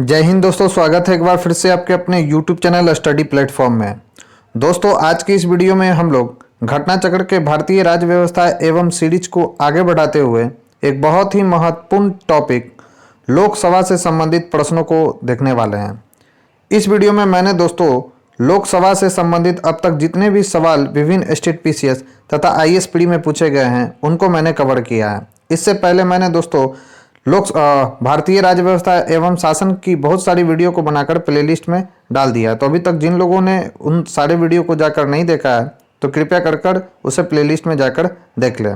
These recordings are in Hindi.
जय हिंद दोस्तों, स्वागत है एक बार फिर से आपके अपने YouTube चैनल स्टडी प्लेटफॉर्म में। दोस्तों, आज की इस वीडियो में हम लोग घटना चक्र के भारतीय राज्य व्यवस्था एवं सीरीज को आगे बढ़ाते हुए एक बहुत ही महत्वपूर्ण टॉपिक लोकसभा से संबंधित प्रश्नों को देखने वाले हैं। इस वीडियो में मैंने दोस्तों लोकसभा से संबंधित अब तक जितने भी सवाल विभिन्न स्टेट पीसीएस तथा आईएएस में पूछे गए हैं उनको मैंने कवर किया है। इससे पहले मैंने दोस्तों भारतीय राज्य व्यवस्था एवं शासन की बहुत सारी वीडियो को बनाकर प्लेलिस्ट में डाल दिया है। तो अभी तक जिन लोगों ने उन सारे वीडियो को जाकर नहीं देखा है तो कृपया कर उसे प्लेलिस्ट में जाकर देख लें।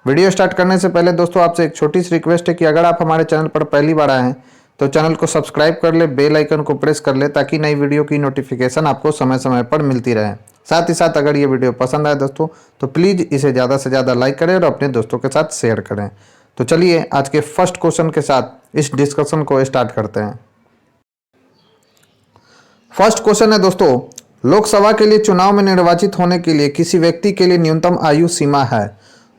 वीडियो स्टार्ट करने से पहले दोस्तों आपसे एक छोटी सी रिक्वेस्ट है कि अगर आप हमारे चैनल पर पहली बार आए हैं तो चैनल को सब्सक्राइब कर ले, बेल आइकन को प्रेस कर ले ताकि नई वीडियो की नोटिफिकेशन आपको समय समय पर मिलती रहे। साथ ही साथ अगर ये वीडियो पसंद आए दोस्तों तो प्लीज़ इसे ज़्यादा से ज़्यादा लाइक करें और अपने दोस्तों के साथ शेयर करें। तो चलिए आज के फर्स्ट क्वेश्चन के साथ इस डिस्कशन को स्टार्ट करते हैं। फर्स्ट क्वेश्चन है दोस्तों, लोकसभा के लिए चुनाव में निर्वाचित होने के लिए किसी व्यक्ति के लिए न्यूनतम आयु सीमा है।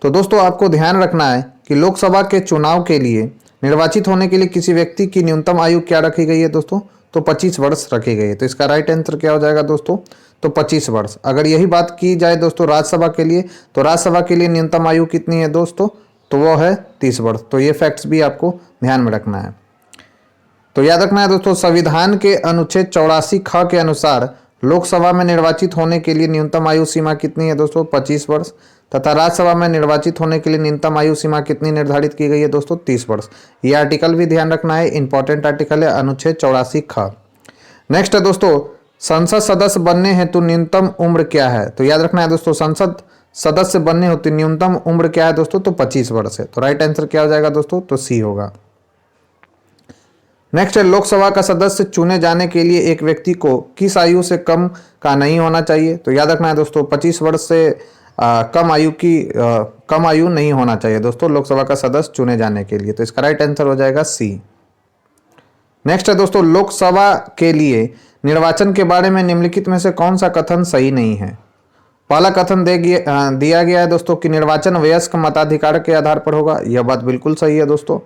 तो दोस्तों आपको ध्यान रखना है कि लोकसभा के चुनाव के लिए निर्वाचित होने के लिए किसी व्यक्ति की न्यूनतम आयु क्या रखी गई है दोस्तों, तो 25 वर्ष रखी गई है। तो इसका राइट आंसर क्या हो जाएगा दोस्तों, तो 25 वर्ष। अगर यही बात की जाए दोस्तों राज्यसभा के लिए, तो राज्यसभा के लिए न्यूनतम आयु कितनी है दोस्तों, तो वो है 30 वर्ष। तो ये फैक्ट्स भी आपको ध्यान में रखना है। तो याद रखना है दोस्तों, संविधान के अनुच्छेद 84 ख के अनुसार लोकसभा में निर्वाचित होने के लिए न्यूनतम आयु सीमा कितनी है दोस्तों, 25 वर्ष। तथा राज्यसभा में निर्वाचित होने के लिए न्यूनतम आयु सीमा कितनी निर्धारित की गई है दोस्तों, 30 वर्ष। ये आर्टिकल भी ध्यान रखना है, इंपॉर्टेंट आर्टिकल है, अनुच्छेद 84 ख। नेक्स्ट है दोस्तों, संसद सदस्य बनने हेतु न्यूनतम उम्र क्या है। तो याद रखना है दोस्तों, संसद सदस्य बनने होती न्यूनतम उम्र क्या है दोस्तों, तो 25 वर्ष है। तो राइट आंसर क्या हो जाएगा दोस्तों, तो सी होगा। नेक्स्ट है, लोकसभा का सदस्य चुने जाने के लिए एक व्यक्ति को किस आयु से कम का नहीं होना चाहिए। तो याद रखना है दोस्तों, 25 वर्ष से कम आयु नहीं होना चाहिए दोस्तों लोकसभा का सदस्य चुने जाने के लिए। तो इसका राइट आंसर हो जाएगा सी। नेक्स्ट है दोस्तों, लोकसभा के लिए निर्वाचन के बारे में निम्नलिखित में से कौन सा कथन सही नहीं है। पहला कथन दिया गया है दोस्तों कि निर्वाचन वयस्क मताधिकार के आधार पर होगा। यह बात बिल्कुल सही है दोस्तों।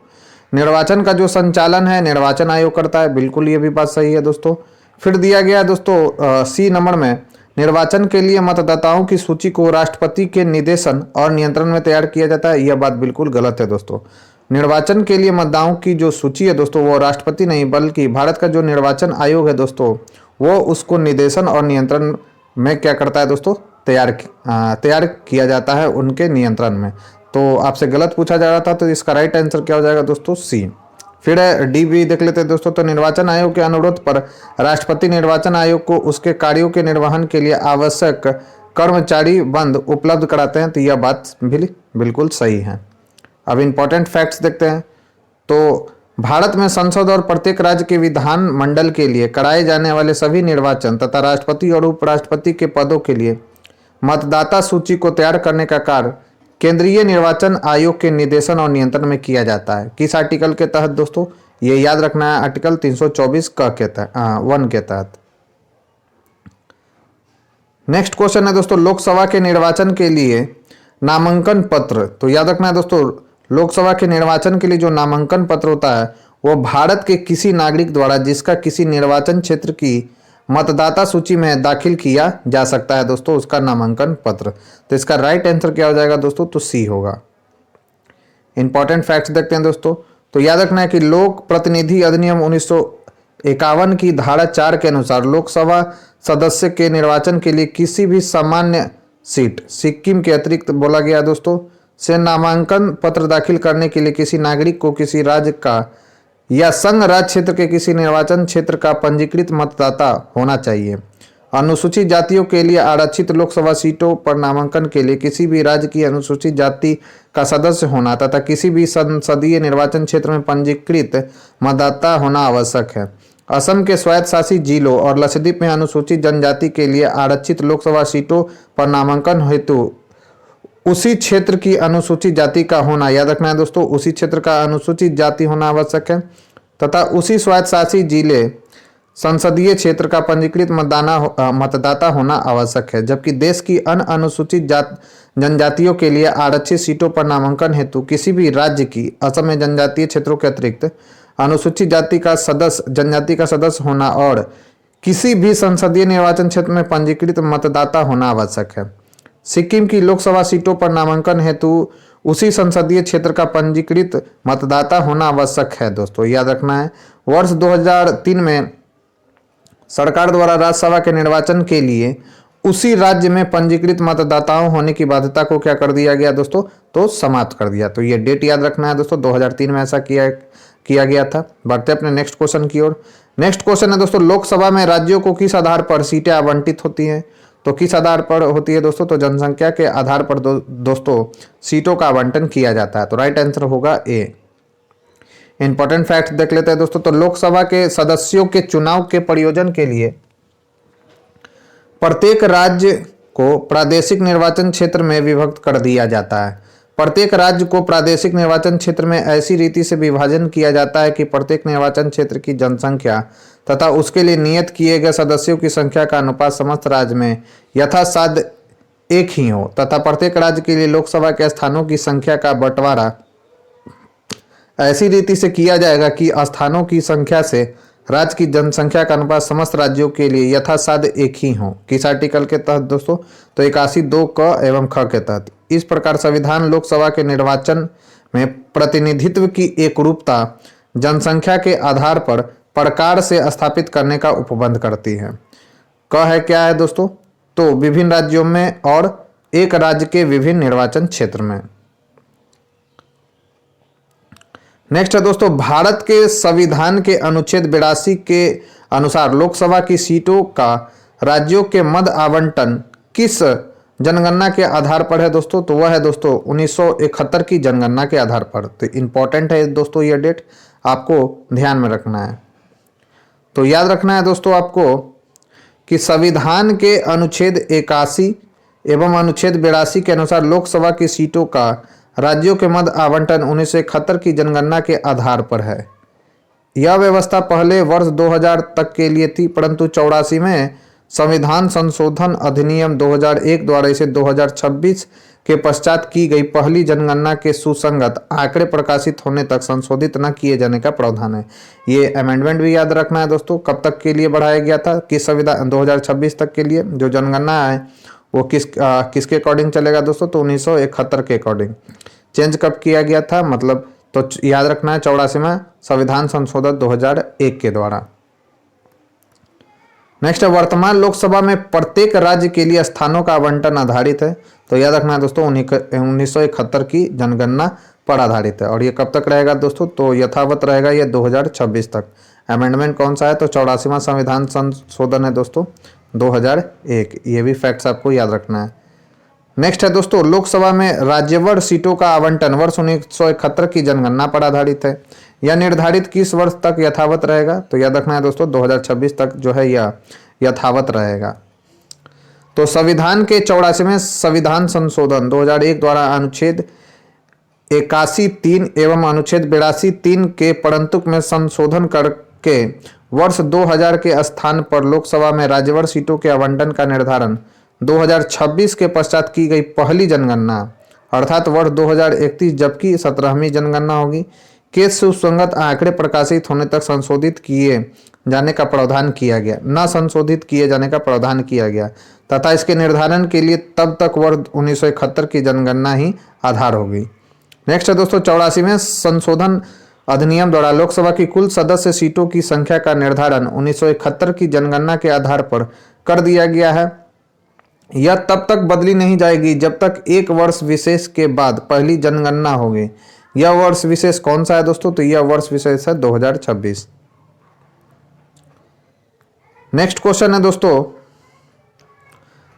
निर्वाचन का जो संचालन है निर्वाचन आयोग करता है, बिल्कुल ये भी बात सही है दोस्तों। फिर दिया गया है दोस्तों सी नंबर में, निर्वाचन के लिए मतदाताओं की सूची को राष्ट्रपति के निर्देशन और नियंत्रण में तैयार किया जाता है। यह बात बिल्कुल गलत है दोस्तों। निर्वाचन के लिए मतदाताओं की जो सूची है दोस्तों वो राष्ट्रपति नहीं बल्कि भारत का जो निर्वाचन आयोग है दोस्तों वो उसको निर्देशन और नियंत्रण में क्या करता है दोस्तों, तैयार किया जाता है उनके नियंत्रण में। तो आपसे गलत पूछा जा रहा था, तो इसका राइट आंसर क्या हो जाएगा दोस्तों, सी। फिर डी भी देख लेते हैं दोस्तों, तो निर्वाचन आयोग के अनुरोध पर राष्ट्रपति निर्वाचन आयोग को उसके कार्यों के निर्वहन के लिए आवश्यक कर्मचारी बंद उपलब्ध कराते हैं। तो यह बात भी बिल्कुल सही है। अब इंपॉर्टेंट फैक्ट्स देखते हैं। तो भारत में संसद और प्रत्येक राज्य के विधान मंडल के लिए कराए जाने वाले सभी निर्वाचन तथा राष्ट्रपति और उपराष्ट्रपति के पदों के लिए मतदाता सूची को तैयार करने का कार्य केंद्रीय निर्वाचन आयोग के निर्देशन और नियंत्रण में किया जाता है। किस आर्टिकल के तहत दोस्तों, ये याद रखना है, आर्टिकल 324 क के तहत 1 के तहत। नेक्स्ट क्वेश्चन है दोस्तों, लोकसभा के निर्वाचन के लिए नामांकन पत्र। तो याद रखना है दोस्तों, लोकसभा के निर्वाचन के लिए जो नामांकन पत्र होता है वो भारत के किसी नागरिक द्वारा जिसका किसी निर्वाचन क्षेत्र की मतदाता सूची में दाखिल किया जा सकता है दोस्तों, उसका नामांकन पत्र। तो इसका राइट आंसर क्या हो जाएगा दोस्तों, तो सी होगा। इंपॉर्टेंट फैक्ट्स देखते हैं दोस्तों। तो याद रखना है कि लोक प्रतिनिधि अधिनियम 1951 की धारा 4 के अनुसार लोकसभा सदस्य के निर्वाचन के लिए किसी भी सामान्य सीट सिक्किम के अतिरिक्त बोला गया दोस्तों से नामांकन पत्र दाखिल करने के लिए किसी नागरिक को किसी राज्य का या संघ राज्य क्षेत्र के किसी निर्वाचन क्षेत्र का पंजीकृत मतदाता होना चाहिए। अनुसूचित जातियों के लिए आरक्षित लोकसभा सीटों पर नामांकन के लिए किसी भी राज्य की अनुसूचित जाति का सदस्य होना तथा किसी भी संसदीय निर्वाचन क्षेत्र में पंजीकृत मतदाता होना आवश्यक है। असम के स्वायत्त शासित जिलों और लक्षद्वीप में अनुसूचित जनजाति के लिए आरक्षित लोकसभा सीटों पर नामांकन हेतु उसी क्षेत्र की अनुसूचित जाति का होना, याद रखना है दोस्तों, उसी क्षेत्र का अनुसूचित जाति होना आवश्यक है तथा उसी स्वायत्त शासित जिले संसदीय क्षेत्र का पंजीकृत मतदाता होना आवश्यक है। जबकि देश की अन्य अनुसूचित जनजातियों के लिए आरक्षित सीटों पर नामांकन हेतु किसी भी राज्य की असम में जनजातीय क्षेत्रों के अतिरिक्त अनुसूचित जाति का सदस्य, जनजाति का सदस्य होना और किसी भी संसदीय निर्वाचन क्षेत्र में पंजीकृत मतदाता होना आवश्यक है। सिक्किम की लोकसभा सीटों पर नामांकन हेतु उसी संसदीय क्षेत्र का पंजीकृत मतदाता होना आवश्यक है। दोस्तों याद रखना है, वर्ष 2003 में सरकार द्वारा राज्यसभा के निर्वाचन के लिए उसी राज्य में पंजीकृत मतदाताओं होने की बाध्यता को क्या कर दिया गया दोस्तों, तो समाप्त कर दिया। तो ये डेट याद रखना है दोस्तों, 2003 में ऐसा किया गया था। बढ़ते अपने नेक्स्ट क्वेश्चन की ओर। नेक्स्ट क्वेश्चन है दोस्तों, लोकसभा में राज्यों को किस आधार पर सीटें आवंटित होती हैं? तो किस आधार पर होती है दोस्तों, तो जनसंख्या के आधार पर दोस्तों सीटों का आवंटन किया जाता है। तो राइट आंसर होगा ए। इंपॉर्टेंट फैक्ट देख लेते हैं दोस्तों, तो लोकसभा के सदस्यों के चुनाव के प्रयोजन के लिए प्रत्येक राज्य को प्रादेशिक निर्वाचन क्षेत्र में विभक्त कर दिया जाता है। प्रत्येक राज्य को प्रादेशिक निर्वाचन क्षेत्र में ऐसी रीति से विभाजन किया जाता है कि प्रत्येक निर्वाचन क्षेत्र की जनसंख्या तथा उसके लिए नियत किए गए सदस्यों की संख्या का अनुपात समस्त राज्य में यथासाध्य एक ही हो तथा प्रत्येक राज्य के लिए लोकसभा के स्थानों की संख्या का बंटवारा ऐसी रीति से किया जाएगा कि स्थानों की संख्या से राज्य की जनसंख्या का अनुपात समस्त राज्यों के लिए यथासाध्य एक ही हो। किस आर्टिकल के तहत दोस्तों, तो 81(2) क एवं ख के तहत। इस प्रकार संविधान लोकसभा के निर्वाचन में प्रतिनिधित्व की एकरूपता जनसंख्या के आधार पर प्रकार से स्थापित करने का उपबंध करती है। क है क्या है दोस्तों, तो विभिन्न राज्यों में और एक राज्य के विभिन्न निर्वाचन क्षेत्र में। नेक्स्ट है दोस्तों, भारत के संविधान के अनुच्छेद 82 के अनुसार लोकसभा की सीटों का राज्यों के मध्य आवंटन किस जनगणना के आधार पर है दोस्तों, तो वह है दोस्तों 1971 की जनगणना के आधार पर। तो इंपॉर्टेंट है दोस्तों ये डेट, आपको ध्यान में रखना है। तो याद रखना है दोस्तों आपको कि संविधान के अनुच्छेद 81 एवं अनुच्छेद 82 के अनुसार लोकसभा की सीटों का राज्यों के मध्य आवंटन 1971 की जनगणना के आधार पर है। यह व्यवस्था पहले वर्ष 2000 तक के लिए थी, परंतु 84 में संविधान संशोधन अधिनियम 2001 द्वारा इसे 2026 के पश्चात की गई पहली जनगणना के सुसंगत आंकड़े प्रकाशित होने तक संशोधित न किए जाने का प्रावधान है। ये अमेंडमेंट भी याद रखना है दोस्तों, कब तक के लिए बढ़ाया गया था, किस संविधान 2026 तक के लिए जो जनगणना है वो किसके अकॉर्डिंग चलेगा दोस्तों, तो 1971 के अकॉर्डिंग। चेंज कब किया गया था, मतलब तो याद रखना है 84 में संविधान संशोधन 2001 के द्वारा। नेक्स्ट है, वर्तमान लोकसभा में प्रत्येक राज्य के लिए स्थानों का आवंटन आधारित है। तो याद रखना है दोस्तों 1971 की जनगणना पर आधारित है। और ये कब तक रहेगा दोस्तों, तो यथावत रहेगा ये 2026 तक। अमेंडमेंट कौन सा है, तो 84वां संविधान संशोधन है दोस्तों 2001। ये भी फैक्ट्स आपको याद रखना है। नेक्स्ट है दोस्तों, लोकसभा में राज्यवार सीटों का आवंटन वर्ष 1971 की जनगणना पर आधारित है। यह निर्धारित किस वर्ष तक यथावत रहेगा, तो याद रखना है दोस्तों 2026 तक जो है यह यथावत रहेगा। तो संविधान के 84वें संविधान संशोधन 2001 द्वारा अनुच्छेद 81(3) एवं अनुच्छेद 82(3) के परंतुक में संशोधन करके वर्ष 2000 के स्थान पर लोकसभा में राज्यवार सीटों के आवंटन का निर्धारण 2026 के पश्चात की गई पहली जनगणना अर्थात वर्ष 2031 जबकि 17वीं जनगणना होगी के सुसंगत आंकड़े प्रकाशित होने तक संशोधित किए जाने का प्रावधान किया गया, न संशोधित किए जाने का प्रावधान किया गया तथा इसके निर्धारण के लिए तब तक वर्ष 1971 की जनगणना ही आधार होगी। नेक्स्ट है दोस्तों, 84वें संशोधन अधिनियम द्वारा लोकसभा की कुल सदस्य सीटों की संख्या का निर्धारण 1971 की जनगणना के आधार पर कर दिया गया है। यह तब तक बदली नहीं जाएगी जब तक एक वर्ष विशेष के बाद पहली जनगणना होगी। यह वर्ष विशेष कौन सा है दोस्तों, तो यह वर्ष विशेष है 2026। नेक्स्ट क्वेश्चन है दोस्तों,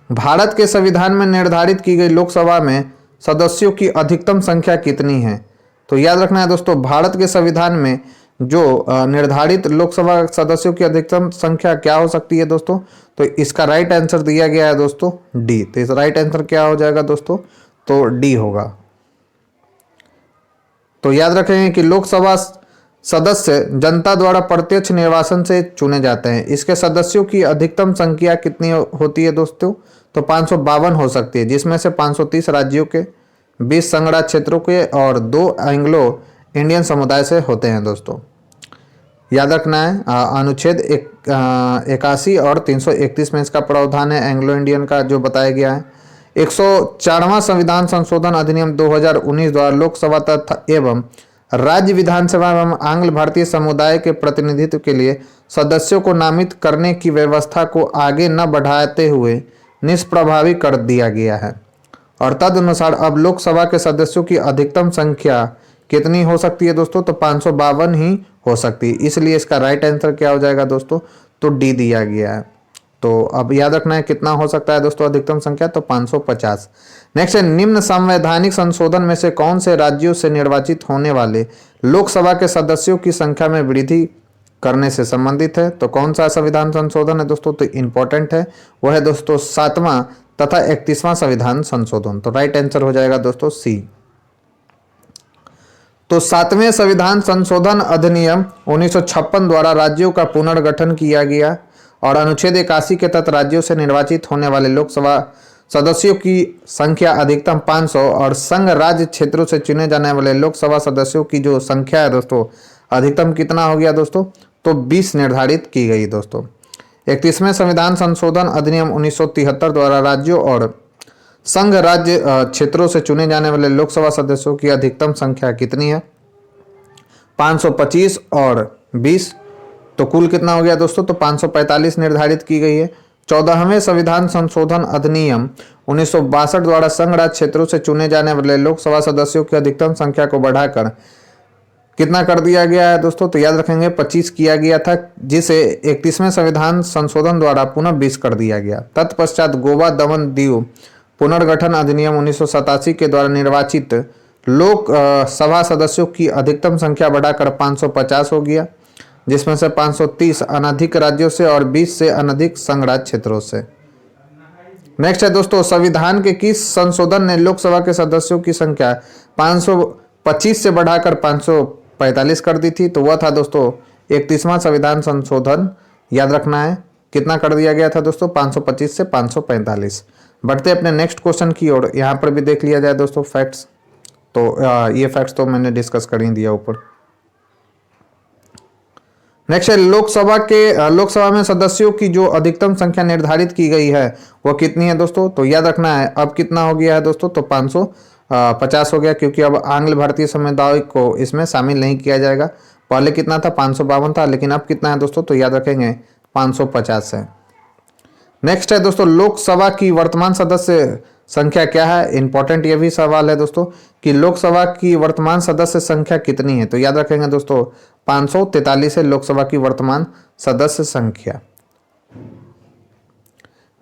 भारत के संविधान में निर्धारित की गई लोकसभा में सदस्यों की अधिकतम संख्या कितनी है। तो याद रखना है दोस्तों, भारत के संविधान में जो निर्धारित लोकसभा सदस्यों की अधिकतम संख्या क्या हो सकती है दोस्तों, तो इसका राइट आंसर दिया गया है दोस्तों डी। तो इस राइट आंसर क्या हो जाएगा दोस्तों, तो डी होगा। तो याद रखेंगे कि लोकसभा सदस्य जनता द्वारा प्रत्यक्ष निर्वाचन से चुने जाते हैं। इसके सदस्यों की अधिकतम संख्या कितनी होती है दोस्तों, तो 552 हो सकती है, जिसमें से 530 राज्यों के, 20 संगणा क्षेत्रों के और 2 एंग्लो इंडियन समुदाय से होते हैं दोस्तों। याद रखना है अनुच्छेद 81 और 331 में इसका प्रावधान है एंग्लो इंडियन का जो बताया गया है। 104वां संविधान संशोधन अधिनियम 2019 द्वारा लोकसभा तथा एवं राज्य विधानसभा एवं आंग्ल भारतीय समुदाय के प्रतिनिधित्व के लिए सदस्यों को नामित करने की व्यवस्था को आगे न बढ़ाते हुए निष्प्रभावी कर दिया गया है और तदनुसार अब लोकसभा के सदस्यों की अधिकतम संख्या कितनी हो सकती है दोस्तों? तो 552 ही हो सकती है। इसलिए इसका राइट आंसर क्या हो जाएगा दोस्तों? तो डी दिया गया है। तो अब याद रखना है कितना हो सकता है दोस्तों अधिकतम संख्या? तो 550। नेक्स्ट है निम्न संवैधानिक संशोधन में से कौन से राज्यों से निर्वाचित होने वाले लोकसभा के सदस्यों की संख्या में वृद्धि करने से संबंधित है? तो कौन सा संविधान संशोधन है दोस्तों? तो इंपॉर्टेंट है, वह है दोस्तों 7वां तथा 31वां संविधान संशोधन। तो राइट आंसर हो जाएगा दोस्तों सी। तो 7वें संविधान संशोधन अधिनियम 1956 द्वारा राज्यों का पुनर्गठन किया गया और अनुच्छेद 81 के तहत राज्यों से निर्वाचित होने वाले लोकसभा सदस्यों की संख्या अधिकतम 500 और संघ राज्य क्षेत्रों से चुने जाने वाले लोकसभा सदस्यों की जो संख्या है दोस्तों अधिकतम कितना हो गया दोस्तों? तो 20 निर्धारित की गई दोस्तों। 31वें संविधान संशोधन अधिनियम 1973 द्वारा राज्यों और संघ राज्य क्षेत्रों से चुने जाने वाले लोकसभा सदस्यों की अधिकतम संख्या कितनी है? 525 और 20, तो कुल कितना हो गया दोस्तों? तो 545 निर्धारित की गई है। 14वें संविधान संशोधन अधिनियम 1962 द्वारा संघ राज्य क्षेत्रों से चुने जाने वाले लोकसभा सदस्यों की अधिकतम संख्या को बढ़ाकर कितना कर दिया गया है दोस्तों? तो याद रखेंगे 25 किया गया था, जिसे 31वें संविधान संशोधन द्वारा पुनः 20 कर दिया गया। तत्पश्चात गोवा दमन दीव पुनर्गठन अधिनियम 1987 के द्वारा निर्वाचित लोक सभा सदस्यों की अधिकतम संख्या बढ़ाकर 550 हो गया, जिसमें से 530 अनधिक राज्यों से और 20 से अनधिक संघ राज्य क्षेत्रों से। नेक्स्ट है दोस्तों संविधान के किस संशोधन ने लोकसभा के सदस्यों की संख्या 525 से बढ़ाकर 545 कर दी थी? तो वह था दोस्तों 31वां संविधान संशोधन। याद रखना है कितना कर दिया गया था दोस्तों? 525 से 545। बढ़ते अपने नेक्स्ट क्वेश्चन की ओर। यहाँ पर भी देख लिया जाए दोस्तों फैक्ट्स। तो ये फैक्ट्स तो मैंने डिस्कस कर ही दिया ऊपर। नेक्स्ट है लोकसभा में सदस्यों की जो अधिकतम संख्या निर्धारित की गई है वह कितनी है दोस्तों? तो याद रखना है अब कितना हो गया है दोस्तों? तो 550 हो गया, क्योंकि अब आंग्ल भारतीय समुदाय को इसमें शामिल नहीं किया जाएगा। पहले कितना था? 552 था, लेकिन अब कितना है दोस्तों? तो याद रखेंगे 550 है। नेक्स्ट है दोस्तों लोकसभा की वर्तमान सदस्य संख्या क्या है? इंपॉर्टेंट ये भी सवाल है दोस्तों कि लोकसभा की वर्तमान सदस्य संख्या कितनी है? तो याद रखेंगे दोस्तों 543 है लोकसभा की वर्तमान सदस्य संख्या।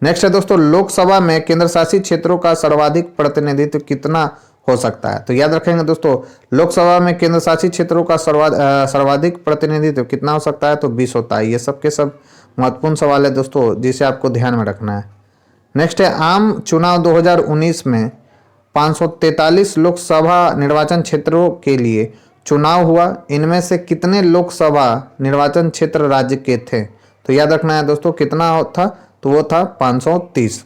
नेक्स्ट है दोस्तों लोकसभा में केंद्र शासित क्षेत्रों का सर्वाधिक प्रतिनिधित्व कितना हो सकता है? तो याद रखेंगे दोस्तों लोकसभा में केंद्र शासित क्षेत्रों का सर्वाधिक प्रतिनिधित्व कितना हो सकता है? तो 20 होता है। ये सब के सब महत्वपूर्ण सवाल है दोस्तों, जिसे आपको ध्यान में रखना है। नेक्स्ट है आम चुनाव 2019 में 543 लोकसभा निर्वाचन क्षेत्रों के लिए चुनाव हुआ। इनमें से कितने लोकसभा निर्वाचन क्षेत्र राज्य के थे? तो याद रखना है दोस्तों कितना था? तो वो था 530।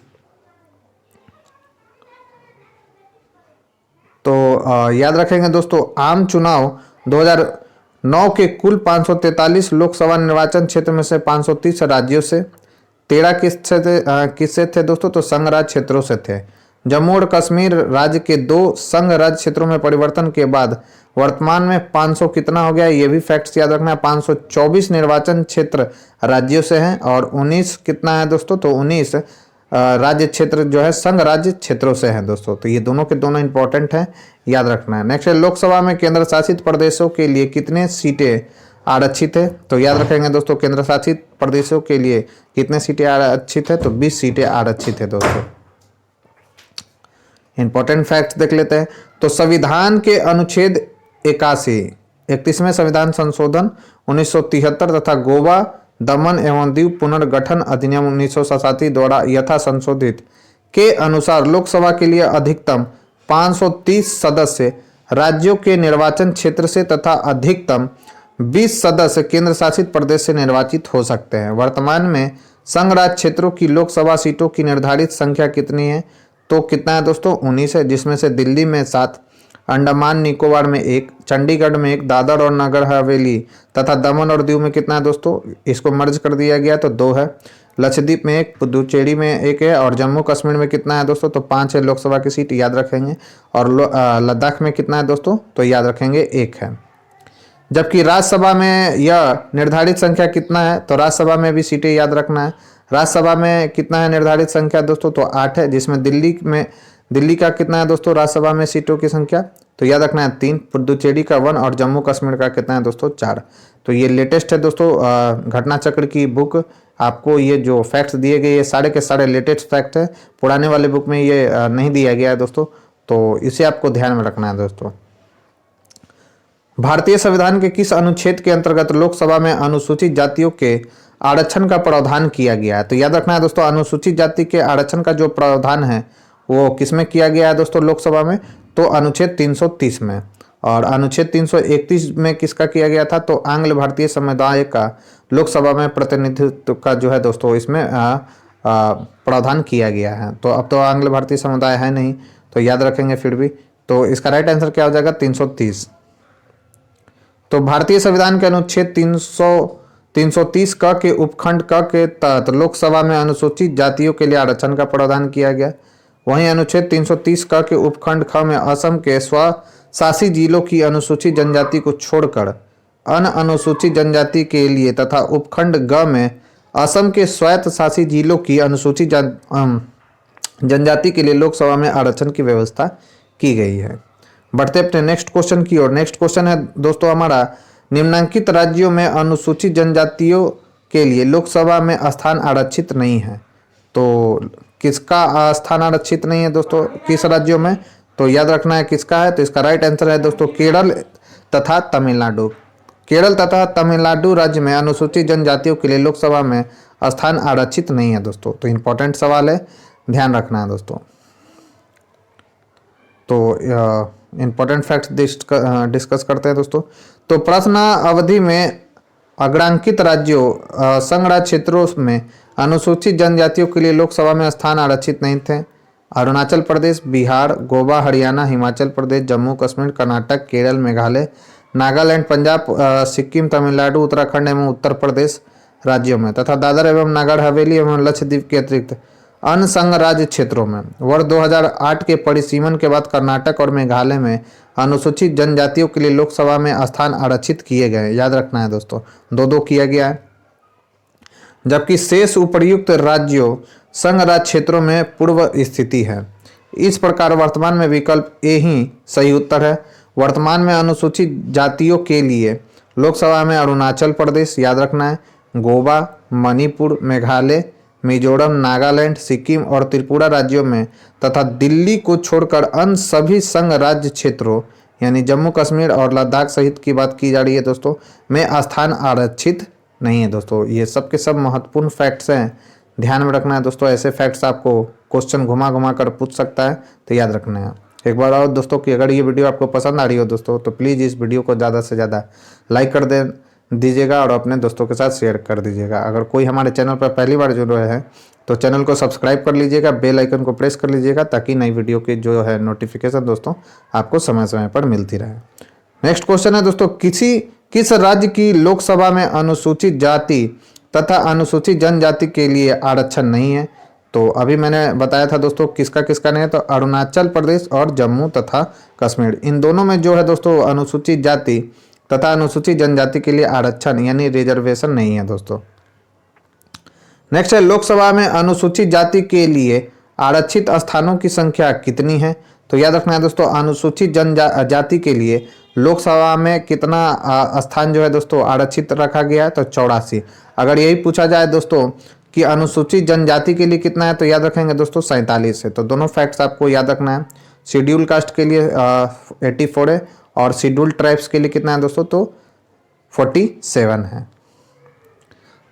तो याद रखेंगे दोस्तों आम चुनाव 2009 के कुल 543 लोकसभा निर्वाचन क्षेत्र में से 530 राज्यों से, 13 किससे थे दोस्तों? तो संघ राज्य क्षेत्रों से थे। जम्मू और कश्मीर राज्य के 2 संघ राज्य क्षेत्रों में परिवर्तन के बाद वर्तमान में 500 कितना हो गया? ये भी फैक्ट्स याद रखना है। 524 निर्वाचन क्षेत्र राज्यों से हैं और 19 कितना है दोस्तों? तो 19 राज्य क्षेत्र जो है संघ राज्य क्षेत्रों से हैं दोस्तों। तो ये दोनों के दोनों इंपॉर्टेंट हैं, याद रखना है। नेक्स्ट है लोकसभा में केंद्र शासित प्रदेशों के लिए कितने सीटें आरक्षित है? तो याद रखेंगे दोस्तों केंद्र शासित प्रदेशों के लिए कितने सीटें आरक्षित है? तो 20 सीटें आरक्षित है दोस्तों। इंपॉर्टेंट फैक्ट देख लेते हैं। तो संविधान के अनुच्छेद 31वें संविधान संशोधन 1973 तथा गोवा दमन एवं दीव पुनर्गठन अधिनियम 1987 द्वारा यथा संशोधित के अनुसार लोकसभा के लिए अधिकतम 530 सदस्य राज्यों के निर्वाचन क्षेत्र से तथा अधिकतम 20 सदस्य केंद्र शासित प्रदेश से निर्वाचित हो सकते हैं। वर्तमान में संघ राज्य क्षेत्रों की लोकसभा सीटों की निर्धारित संख्या कितनी है? तो कितना है दोस्तों? 19 है, जिसमें से दिल्ली में 7, अंडमान निकोबार में 1, चंडीगढ़ में 1, दादर और नगर हवेली तथा दमन और दीव में कितना है दोस्तों, इसको मर्ज कर दिया गया तो 2 है। लक्षद्वीप में 1, पुदुचेरी में 1 है और जम्मू कश्मीर में कितना है दोस्तों, तो 5 है लोकसभा की सीट, याद रखेंगे। और लद्दाख में कितना है दोस्तों, तो याद रखेंगे 1 है। जबकि राज्यसभा में यह निर्धारित संख्या कितना है, तो राज्यसभा में भी सीटें याद रखना है। राज्यसभा में कितना है निर्धारित संख्या दोस्तों, तो 8 है, जिसमें दिल्ली का कितना है दोस्तों राज्यसभा में सीटों की संख्या, तो याद रखना है 3, पुदुचेरी का 1 और जम्मू कश्मीर का कितना है दोस्तों 4। तो ये लेटेस्ट है दोस्तों घटना चक्र की बुक। आपको ये जो फैक्ट्स दिए गए ये सारे के सारे लेटेस्ट फैक्ट है, पुराने वाले बुक में ये नहीं दिया गया है दोस्तों, तो इसे आपको ध्यान में रखना है दोस्तों। भारतीय संविधान के किस अनुच्छेद के अंतर्गत लोकसभा में अनुसूचित जातियों के आरक्षण का प्रावधान किया गया है, तो याद रखना है दोस्तों अनुसूचित जाति के आरक्षण का जो प्रावधान है वो किसमें किया गया है दोस्तों लोकसभा में, तो अनुच्छेद 330 में। और अनुच्छेद 331 में किसका किया गया था, तो आंग्ल भारतीय समुदाय का लोकसभा में प्रतिनिधित्व का जो है दोस्तों इसमें प्रावधान किया गया है। तो अब तो आंग्ल भारतीय समुदाय है नहीं, तो याद रखेंगे फिर भी। तो इसका राइट आंसर क्या हो जाएगा, 330। तो भारतीय संविधान के अनुच्छेद 330 क के उपखंड क के तहत लोकसभा में अनुसूचित जातियों के लिए आरक्षण का प्रावधान किया गया। वहीं अनुच्छेद 330 क के उपखंड ख में असम के स्वशासी जिलों की अनुसूचित जनजाति को छोड़कर अन्य अनुसूचित जनजाति के लिए तथा उपखंड ग में असम के स्वायत्त शासी जिलों की अनुसूचित जनजाति के लिए लोकसभा में आरक्षण की व्यवस्था की गई है। बढ़ते अपने नेक्स्ट क्वेश्चन की ओर। नेक्स्ट क्वेश्चन है दोस्तों हमारा, निम्नलिखित राज्यों में अनुसूचित जनजातियों के लिए लोकसभा में स्थान आरक्षित नहीं है। तो किसका स्थान आरक्षित नहीं है दोस्तों, किस राज्यों में, तो याद रखना है किसका है, तो इसका राइट आंसर है दोस्तों केरल तथा तमिलनाडु। केरल तथा तमिलनाडु राज्य में अनुसूचित जनजातियों के लिए लोकसभा में स्थान आरक्षित नहीं है दोस्तों। तो इंपॉर्टेंट सवाल है, ध्यान रखना है दोस्तों। तो इंपॉर्टेंट फैक्ट्स डिस्कस करते हैं दोस्तों। तो प्रश्न अवधि में अग्रांकित राज्यों संघ राज्य क्षेत्रों में अनुसूचित जनजातियों के लिए लोकसभा में स्थान आरक्षित नहीं थे। अरुणाचल प्रदेश, बिहार, गोवा, हरियाणा, हिमाचल प्रदेश, जम्मू कश्मीर, कर्नाटक, केरल, मेघालय, नागालैंड, पंजाब, सिक्किम, तमिलनाडु, उत्तराखंड एवं उत्तर प्रदेश राज्यों में तथा दादर एवं नगर हवेली एवं लक्षद्वीप के अतिरिक्त अन्य संघ राज्य क्षेत्रों में वर्ष 2008 के परिसीमन के बाद कर्नाटक और मेघालय में अनुसूचित जनजातियों के लिए लोकसभा में स्थान आरक्षित किए गए। याद रखना है दोस्तों, 2-2 किया गया है। जबकि शेष उपर्युक्त राज्यों संघ राज्य क्षेत्रों में पूर्व स्थिति है। इस प्रकार वर्तमान में विकल्प ए ही सही उत्तर है। वर्तमान में अनुसूचित जातियों के लिए लोकसभा में अरुणाचल प्रदेश, याद रखना है, गोवा, मणिपुर, मेघालय, मिजोरम, नागालैंड, सिक्किम और त्रिपुरा राज्यों में तथा दिल्ली को छोड़कर अन्य सभी संघ राज्य क्षेत्रों यानी जम्मू कश्मीर और लद्दाख सहित की बात की जा रही है दोस्तों में स्थान आरक्षित नहीं है दोस्तों। ये सब के सब महत्वपूर्ण फैक्ट्स हैं, ध्यान में रखना है दोस्तों। ऐसे फैक्ट्स आपको क्वेश्चन घुमा घुमा कर पूछ सकता है, तो याद रखना है। एक बार और दोस्तों कि अगर ये वीडियो आपको पसंद आ रही हो दोस्तों तो प्लीज़ इस वीडियो को ज़्यादा से ज़्यादा लाइक कर दीजिएगा और अपने दोस्तों के साथ शेयर कर दीजिएगा। अगर कोई हमारे चैनल पर पहली बार जुड़ रहे हैं तो चैनल को सब्सक्राइब कर लीजिएगा, बेल आइकन को प्रेस कर लीजिएगा ताकि नई वीडियो की जो है नोटिफिकेशन दोस्तों आपको समय समय पर मिलती रहे। नेक्स्ट क्वेश्चन है दोस्तों, किस राज्य की लोकसभा में अनुसूचित जाति तथा अनुसूचित जनजाति के लिए आरक्षण नहीं है। तो अभी मैंने बताया था दोस्तों किसका किसका नहीं है, तो अरुणाचल प्रदेश और जम्मू तथा कश्मीर, इन दोनों में जो है दोस्तों अनुसूचित जाति तथा अनुसूचित जनजाति के लिए आरक्षण यानी रिजर्वेशन नहीं है दोस्तों। नेक्स्ट है, लोकसभा में अनुसूचित जाति के लिए आरक्षित स्थानों की संख्या कितनी है। तो याद रखना है दोस्तों अनुसूचित जनजाति के लिए लोकसभा में कितना स्थान जो है दोस्तों आरक्षित रखा गया है, तो 84। अगर यही पूछा जाए दोस्तों कि अनुसूचित जनजाति के लिए कितना है, तो याद रखेंगे दोस्तों 47 है। तो दोनों फैक्ट्स आपको याद रखना है। शेड्यूल कास्ट के लिए 84 है और शेड्यूल ट्राइब्स के लिए कितना है दोस्तों, तो 47 है।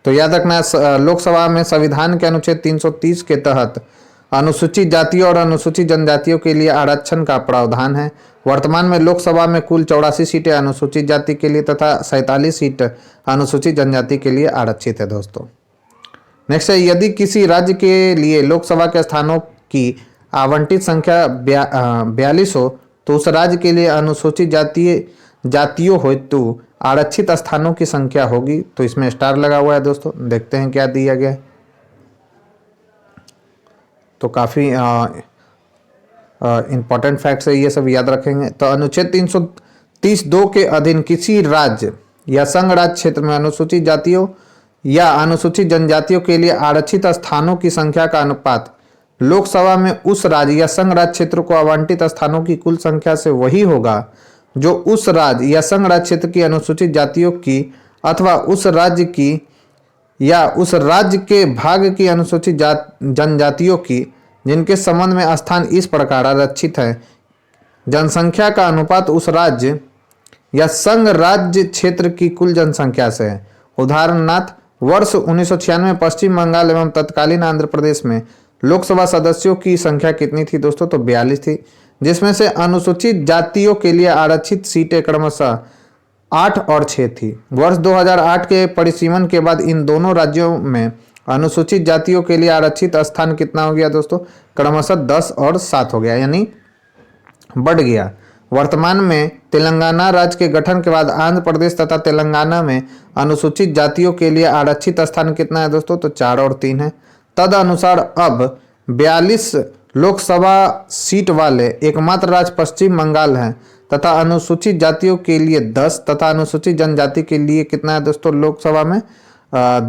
तो याद रखना है लोकसभा में संविधान के अनुच्छेद 330 के तहत अनुसूचित जातियों और अनुसूचित जनजातियों के लिए आरक्षण का प्रावधान है। वर्तमान में लोकसभा में कुल 84 सीटें अनुसूचित जाति के लिए तथा 47 सीट अनुसूचित जनजाति के लिए आरक्षित है दोस्तों। नेक्स्ट है, यदि किसी राज्य के लिए लोकसभा के स्थानों की आवंटित संख्या 42 हो तो उस राज्य के लिए अनुसूचित जातियों हेतु आरक्षित स्थानों की संख्या होगी। तो इसमें स्टार लगा हुआ है दोस्तों, देखते हैं क्या दिया गया है। तो काफ़ी इंपॉर्टेंट फैक्ट्स है, ये सब याद रखेंगे। तो अनुच्छेद 330(2) के अधीन किसी राज्य या संघ राज्य क्षेत्र में अनुसूचित जातियों या अनुसूचित जनजातियों के लिए आरक्षित स्थानों की संख्या का अनुपात लोकसभा में उस राज्य या संघ राज्य क्षेत्र को आवंटित स्थानों की कुल संख्या से वही होगा जो उस राज्य या संघ राज्य क्षेत्र की अनुसूचित जातियों की अथवा उस राज्य की या उस राज्य के भाग की अनुसूचित जनजातियों की जिनके संबंध में स्थान इस प्रकार आरक्षित है। जनसंख्या का अनुपात उस राज्य या संघ राज्य क्षेत्र की कुल जनसंख्या से है। उदाहरणार्थ वर्ष 1996 में पश्चिम बंगाल एवं तत्कालीन आंध्र प्रदेश में लोकसभा सदस्यों की संख्या कितनी थी दोस्तों? तो 42 थी, जिसमें से अनुसूचित जातियों के लिए आरक्षित सीटें क्रमशः 8 और 6 थी। वर्ष 2008 के परिसीमन के बाद इन दोनों राज्यों में अनुसूचित जातियों के लिए आरक्षित स्थान कितना हो गया दोस्तों? क्रमशः 10 और 7 हो गया, यानी बढ़ गया। वर्तमान में तेलंगाना राज्य के गठन के बाद आंध्र प्रदेश तथा तेलंगाना में अनुसूचित जातियों के लिए आरक्षित स्थान कितना है दोस्तों? तो 4 और 3 है। तद अनुसार अब 42 लोकसभा सीट वाले एकमात्र राज्य पश्चिम बंगाल है तथा अनुसूचित जातियों के लिए 10 तथा अनुसूचित जनजाति के लिए कितना है दोस्तों? लोकसभा में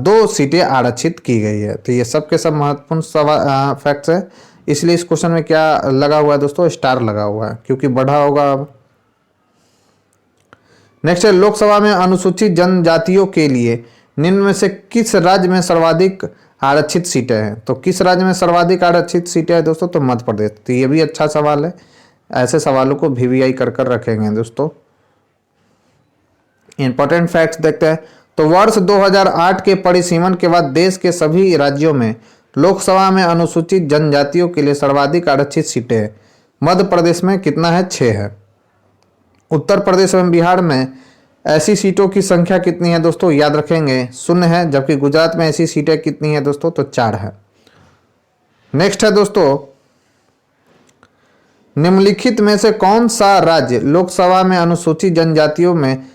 2 सीटें आरक्षित की गई है। तो ये सब के सब महत्वपूर्ण फैक्ट्स है, इसलिए इस क्वेश्चन में क्या लगा हुआ है दोस्तों? स्टार लगा हुआ है, क्योंकि बढ़ा होगा अब। नेक्स्ट है, लोकसभा में अनुसूचित जनजातियों के लिए निम्न में से किस राज्य में सर्वाधिक आरक्षित सीटें हैं? तो किस राज्य में सर्वाधिक आरक्षित सीटें हैं दोस्तों? तो मध्य प्रदेश। तो ये भी अच्छा सवाल है, ऐसे सवालों को VVI कर रखेंगे दोस्तों। इंपॉर्टेंट फैक्ट्स देखते हैं। तो वर्ष 2008 के परिसीमन के बाद देश के सभी राज्यों में लोकसभा में अनुसूचित जनजातियों के लिए सर्वाधिक आरक्षित सीटें हैं। मध्य प्रदेश में कितना है? 6 है। उत्तर प्रदेश एवं बिहार में ऐसी सीटों की संख्या कितनी है दोस्तों? याद रखेंगे 0 है, जबकि गुजरात में ऐसी सीटें कितनी है दोस्तों? तो 4 है। नेक्स्ट है दोस्तों, निम्नलिखित में से कौन सा राज्य लोकसभा में अनुसूचित जनजातियों में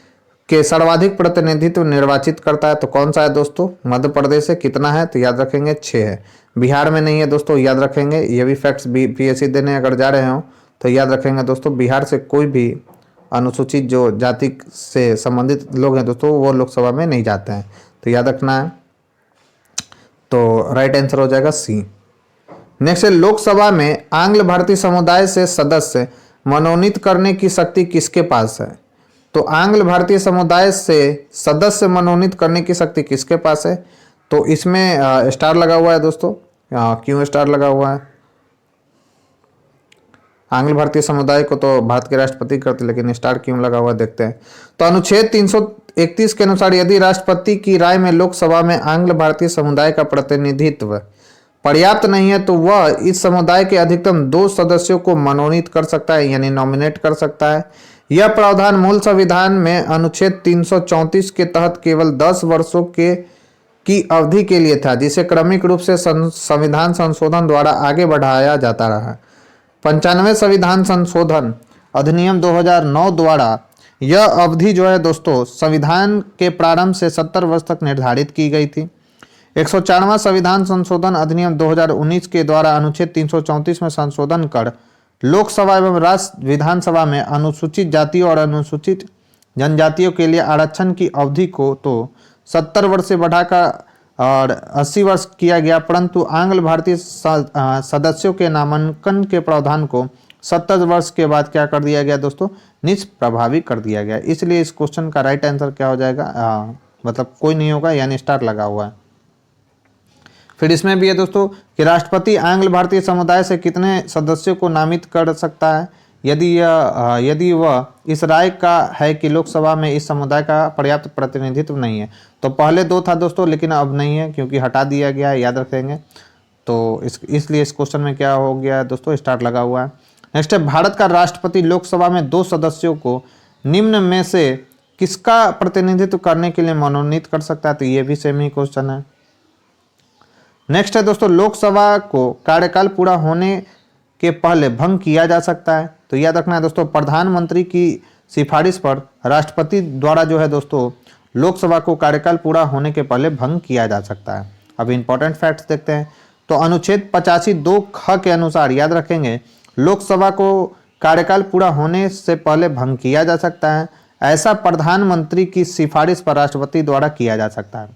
के सर्वाधिक प्रतिनिधित्व निर्वाचित करता है? तो कौन सा है दोस्तों? मध्य प्रदेश है। कितना है? तो याद रखेंगे 6 है। बिहार में नहीं है दोस्तों, याद रखेंगे। ये भी फैक्ट्स PSC देने अगर जा रहे हो तो याद रखेंगे दोस्तों, बिहार से कोई भी अनुसूचित जो जाति से संबंधित लोग हैं दोस्तों वो लोकसभा में नहीं जाते हैं, तो याद रखना है। तो राइट आंसर हो जाएगा C। नेक्स्ट है, लोकसभा में आंग्ल भारतीय समुदाय से सदस्य मनोनीत करने की शक्ति किसके पास है? तो आंग्ल भारतीय समुदाय से सदस्य मनोनीत करने की शक्ति किसके पास है? तो इसमें स्टार लगा हुआ है दोस्तों। क्यों स्टार लगा हुआ है? आंग्ल भारतीय समुदाय को तो भारत के राष्ट्रपति करते, लेकिन स्टार क्यों लगा हुआ है देखते हैं। तो अनुच्छेद 331 के अनुसार यदि राष्ट्रपति की राय में लोकसभा में आंग्ल भारतीय समुदाय का प्रतिनिधित्व पर्याप्त नहीं है तो वह इस समुदाय के अधिकतम 2 सदस्यों को मनोनीत कर सकता है, यानी नॉमिनेट कर सकता है। यह प्रावधान मूल संविधान में अनुच्छेद 334 के तहत केवल 10 वर्षों की अवधि के लिए था, जिसे क्रमिक रूप से संविधान संशोधन द्वारा आगे बढ़ाया जाता रहा। 95 संविधान संशोधन अधिनियम 2009 द्वारा यह अवधि जो है दोस्तों संविधान के प्रारंभ से 70 वर्ष तक निर्धारित की गई थी। 104वां संविधान संशोधन अधिनियम 2019 के द्वारा अनुच्छेद 334 में संशोधन कर लोकसभा एवं राज्य विधानसभा में अनुसूचित जातियों और अनुसूचित जनजातियों के लिए आरक्षण की अवधि को तो 70 वर्ष से बढ़ाकर और 80 वर्ष किया गया, परंतु आंग्ल भारतीय सदस्यों के नामांकन के प्रावधान को 70 वर्ष के बाद क्या कर दिया गया दोस्तों? निष्प्रभावी कर दिया गया। इसलिए इस क्वेश्चन का राइट आंसर क्या हो जाएगा? मतलब कोई नहीं होगा, यानी स्टार लगा हुआ है। फिर इसमें भी है दोस्तों कि राष्ट्रपति आंग्ल भारतीय समुदाय से कितने सदस्यों को नामित कर सकता है यदि वह इस राय का है कि लोकसभा में इस समुदाय का पर्याप्त प्रतिनिधित्व नहीं है। तो पहले 2 था दोस्तों, लेकिन अब नहीं है क्योंकि हटा दिया गया है, याद रखेंगे। तो इसलिए इस क्वेश्चन में क्या हो गया दोस्तों? स्टार लगा हुआ है। नेक्स्ट है, भारत का राष्ट्रपति लोकसभा में 2 सदस्यों को निम्न में से किसका प्रतिनिधित्व करने के लिए मनोनीत कर सकता है? तो ये भी सेम ही क्वेश्चन है। नेक्स्ट है दोस्तों, लोकसभा को कार्यकाल पूरा होने के पहले भंग किया जा सकता है। तो याद रखना है दोस्तों, प्रधानमंत्री की सिफारिश पर राष्ट्रपति द्वारा जो है दोस्तों लोकसभा को कार्यकाल पूरा होने के पहले भंग किया जा सकता है। अब इंपॉर्टेंट फैक्ट्स देखते हैं। तो अनुच्छेद 85(2) के अनुसार याद रखेंगे, लोकसभा को कार्यकाल पूरा होने से पहले भंग किया जा सकता है। ऐसा प्रधानमंत्री की सिफारिश पर राष्ट्रपति द्वारा किया जा सकता है।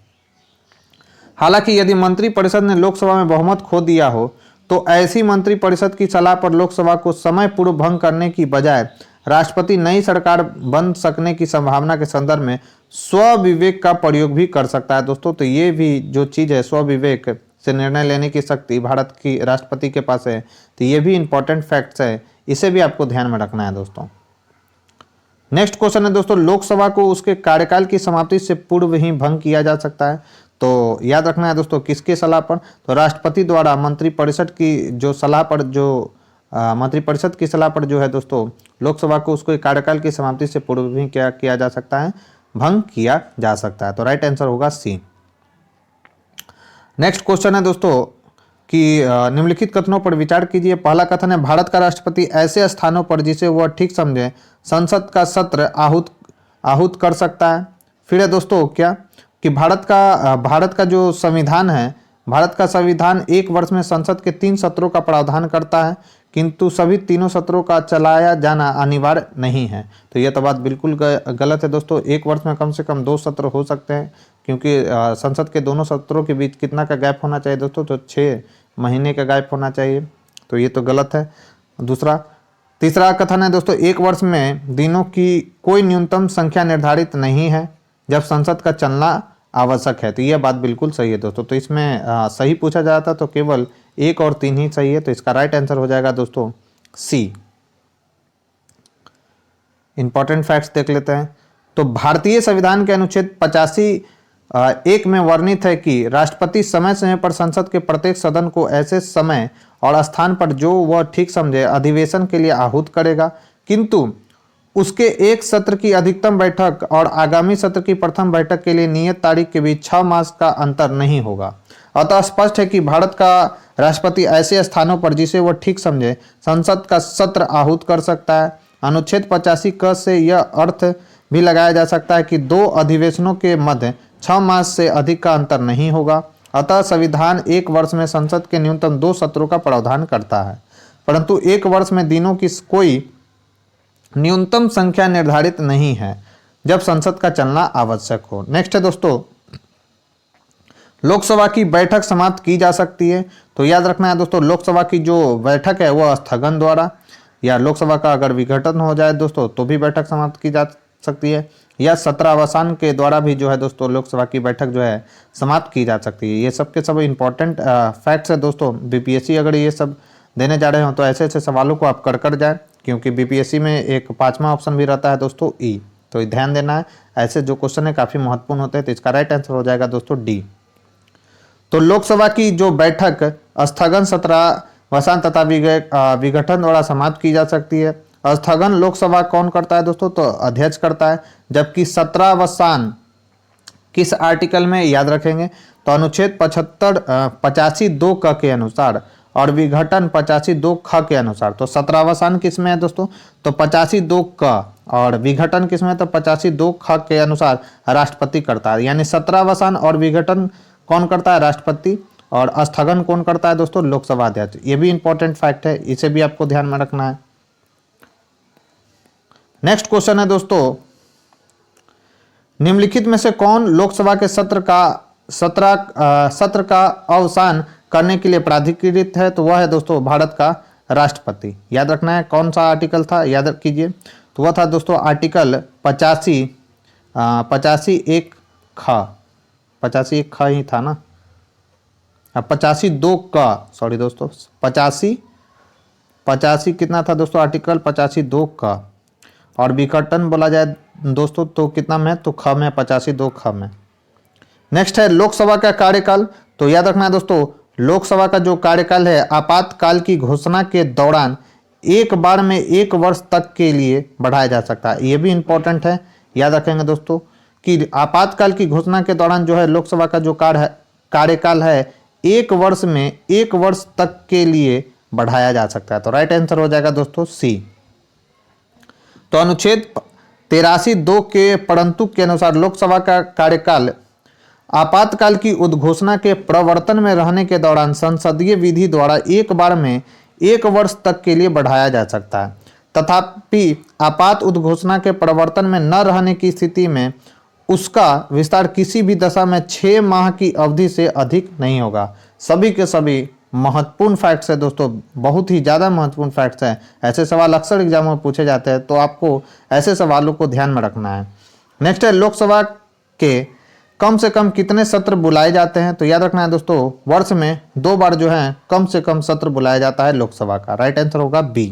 हालांकि यदि मंत्रिपरिषद ने लोकसभा में बहुमत खो दिया हो तो ऐसी मंत्रिपरिषद की सलाह पर लोकसभा को समय पूर्व भंग करने की बजाय राष्ट्रपति नई सरकार बन सकने की संभावना के संदर्भ में स्वविवेक का प्रयोग भी कर सकता है दोस्तों। तो ये भी जो चीज़ है, स्वविवेक से निर्णय लेने की शक्ति भारत की राष्ट्रपति के पास है। तो ये भी इंपॉर्टेंट फैक्ट्स है, इसे भी आपको ध्यान में रखना है दोस्तों। नेक्स्ट क्वेश्चन है दोस्तों, लोकसभा को उसके कार्यकाल की समाप्ति से पूर्व ही भंग किया जा सकता है। तो याद रखना है दोस्तों, किसके सलाह पर? तो राष्ट्रपति द्वारा मंत्रिपरिषद की जो सलाह पर, जो मंत्रिपरिषद की सलाह पर जो है दोस्तों लोकसभा को उसके कार्यकाल की समाप्ति से पूर्व भी क्या किया जा सकता है? भंग किया जा सकता है। तो राइट आंसर होगा सी। नेक्स्ट क्वेश्चन है दोस्तों कि निम्नलिखित कथनों पर विचार कीजिए। पहला कथन है, भारत का राष्ट्रपति ऐसे स्थानों पर जिसे वह ठीक समझे संसद का सत्र आहूत कर सकता है। फिर है दोस्तों क्या कि भारत का जो संविधान है, भारत का संविधान 1 वर्ष में संसद के 3 सत्रों का प्रावधान करता है, किंतु सभी तीनों सत्रों का चलाया जाना अनिवार्य नहीं है। तो यह तो बात बिल्कुल गलत है दोस्तों। 1 वर्ष में कम से कम 2 सत्र हो सकते हैं, क्योंकि संसद के दोनों सत्रों के बीच कितना का गैप होना चाहिए दोस्तों? तो 6 महीने का गैप होना चाहिए। तो ये तो गलत है। तीसरा कथन है दोस्तों, 1 वर्ष में दिनों की कोई न्यूनतम संख्या निर्धारित नहीं है जब संसद का चलना आवश्यक है। तो यह बात बिल्कुल सही है दोस्तों। तो इसमें सही पूछा जाता तो केवल 1 और 3 ही सही है। तो इसका राइट आंसर हो जाएगा दोस्तों सी। इंपॉर्टेंट फैक्ट्स देख लेते हैं। तो भारतीय संविधान के अनुच्छेद 85(1) में वर्णित है कि राष्ट्रपति समय समय पर संसद के प्रत्येक सदन को ऐसे समय और स्थान पर जो वह ठीक समझे अधिवेशन के लिए आहूत करेगा, किंतु उसके एक सत्र की अधिकतम बैठक और आगामी सत्र की प्रथम बैठक के लिए नियत तारीख के बीच 6 मास का अंतर नहीं होगा। अतः स्पष्ट है कि भारत का राष्ट्रपति ऐसे स्थानों पर जिसे वह ठीक समझे संसद का सत्र आहूत कर सकता है। अनुच्छेद 85(क) से यह अर्थ भी लगाया जा सकता है कि 2 अधिवेशनों के मध्य 6 मास से अधिक का अंतर नहीं होगा। अतः संविधान 1 वर्ष में संसद के न्यूनतम 2 सत्रों का प्रावधान करता है, परंतु 1 वर्ष में दिनों की कोई न्यूनतम संख्या निर्धारित नहीं है जब संसद का चलना आवश्यक हो। नेक्स्ट है दोस्तों, लोकसभा की बैठक समाप्त की जा सकती है। तो याद रखना है दोस्तों, लोकसभा की जो बैठक है वह स्थगन द्वारा, या लोकसभा का अगर विघटन हो जाए दोस्तों तो भी बैठक समाप्त की जा सकती है, या सत्रावसान के द्वारा भी जो है दोस्तों लोकसभा की बैठक जो है समाप्त की जा सकती है। ये सब के सब इंपॉर्टेंट फैक्ट्स है दोस्तों। बीपीएससी अगर ये सब देने जा रहे हो तो ऐसे ऐसे सवालों को आप कर जाए, क्योंकि बीपीएससी में एक 5वां ऑप्शन भी रहता है दोस्तों ई। तो ध्यान देना है, ऐसे जो क्वेश्चन है काफ़ी महत्वपूर्ण होते हैं। तो इसका राइट आंसर हो जाएगा दोस्तों डी। तो लोकसभा की जो बैठक स्थगन, सत्रावसान तथा विघटन द्वारा समाप्त की जा सकती है। स्थगन लोकसभा कौन करता है दोस्तों? तो अध्यक्ष करता है। जबकि सत्रावसान किस आर्टिकल में, याद रखेंगे तो अनुच्छेद 85(2) के अनुसार और विघटन 85(2) के अनुसार। तो सत्रावसान किस में है दोस्तों? तो 85(2) और विघटन किस में है? तो 85(2) के अनुसार राष्ट्रपति करता है। यानी सत्रावसान और विघटन कौन करता है? राष्ट्रपति। और स्थगन कौन करता है दोस्तों? लोकसभा अध्यक्ष। ये भी इंपॉर्टेंट फैक्ट है, इसे भी आपको ध्यान में रखना है। नेक्स्ट क्वेश्चन है दोस्तों, निम्नलिखित में से कौन लोकसभा के सत्र का अवसान करने के लिए प्राधिकृत है? तो वह है दोस्तों भारत का राष्ट्रपति। याद रखना है कौन सा आर्टिकल था, याद कीजिए। तो वह था दोस्तों आर्टिकल 85(1) ही था ना। 85(2) का, सॉरी दोस्तों, 85 कितना था दोस्तों? आर्टिकल 85(2) का। और विघटन बोला जाए दोस्तों तो कितना में? तो ख में, 85(2) ख में। नेक्स्ट है लोकसभा का कार्यकाल। तो याद रखना है दोस्तों, लोकसभा का जो कार्यकाल है आपातकाल की घोषणा के दौरान एक बार में 1 वर्ष तक के लिए बढ़ाया जा सकता है। ये भी इंपॉर्टेंट है, याद रखेंगे दोस्तों कि आपातकाल की घोषणा के दौरान जो है लोकसभा का जो कार्यकाल है 1 वर्ष में 1 वर्ष तक के लिए बढ़ाया जा सकता है। तो राइट आंसर हो जाएगा दोस्तों सी। तो अनुच्छेद 83(2) के परंतु के अनुसार लोकसभा का कार्यकाल आपातकाल की उद्घोषणा के प्रवर्तन में रहने के दौरान संसदीय विधि द्वारा एक बार में 1 वर्ष तक के लिए बढ़ाया जा सकता है। तथापि आपात उद्घोषणा के प्रवर्तन में न रहने की स्थिति में उसका विस्तार किसी भी दशा में 6 माह की अवधि से अधिक नहीं होगा। सभी के सभी महत्वपूर्ण फैक्ट्स है दोस्तों, बहुत ही ज़्यादा महत्वपूर्ण फैक्ट्स हैं। ऐसे सवाल अक्सर एग्जाम में पूछे जाते हैं, तो आपको ऐसे सवालों को ध्यान में रखना है। नेक्स्ट है लोकसभा के कम से कम कितने सत्र बुलाए जाते हैं। तो याद रखना है दोस्तों, वर्ष में 2 बार जो है कम से कम सत्र बुलाया जाता है लोकसभा का। राइट आंसर होगा बी।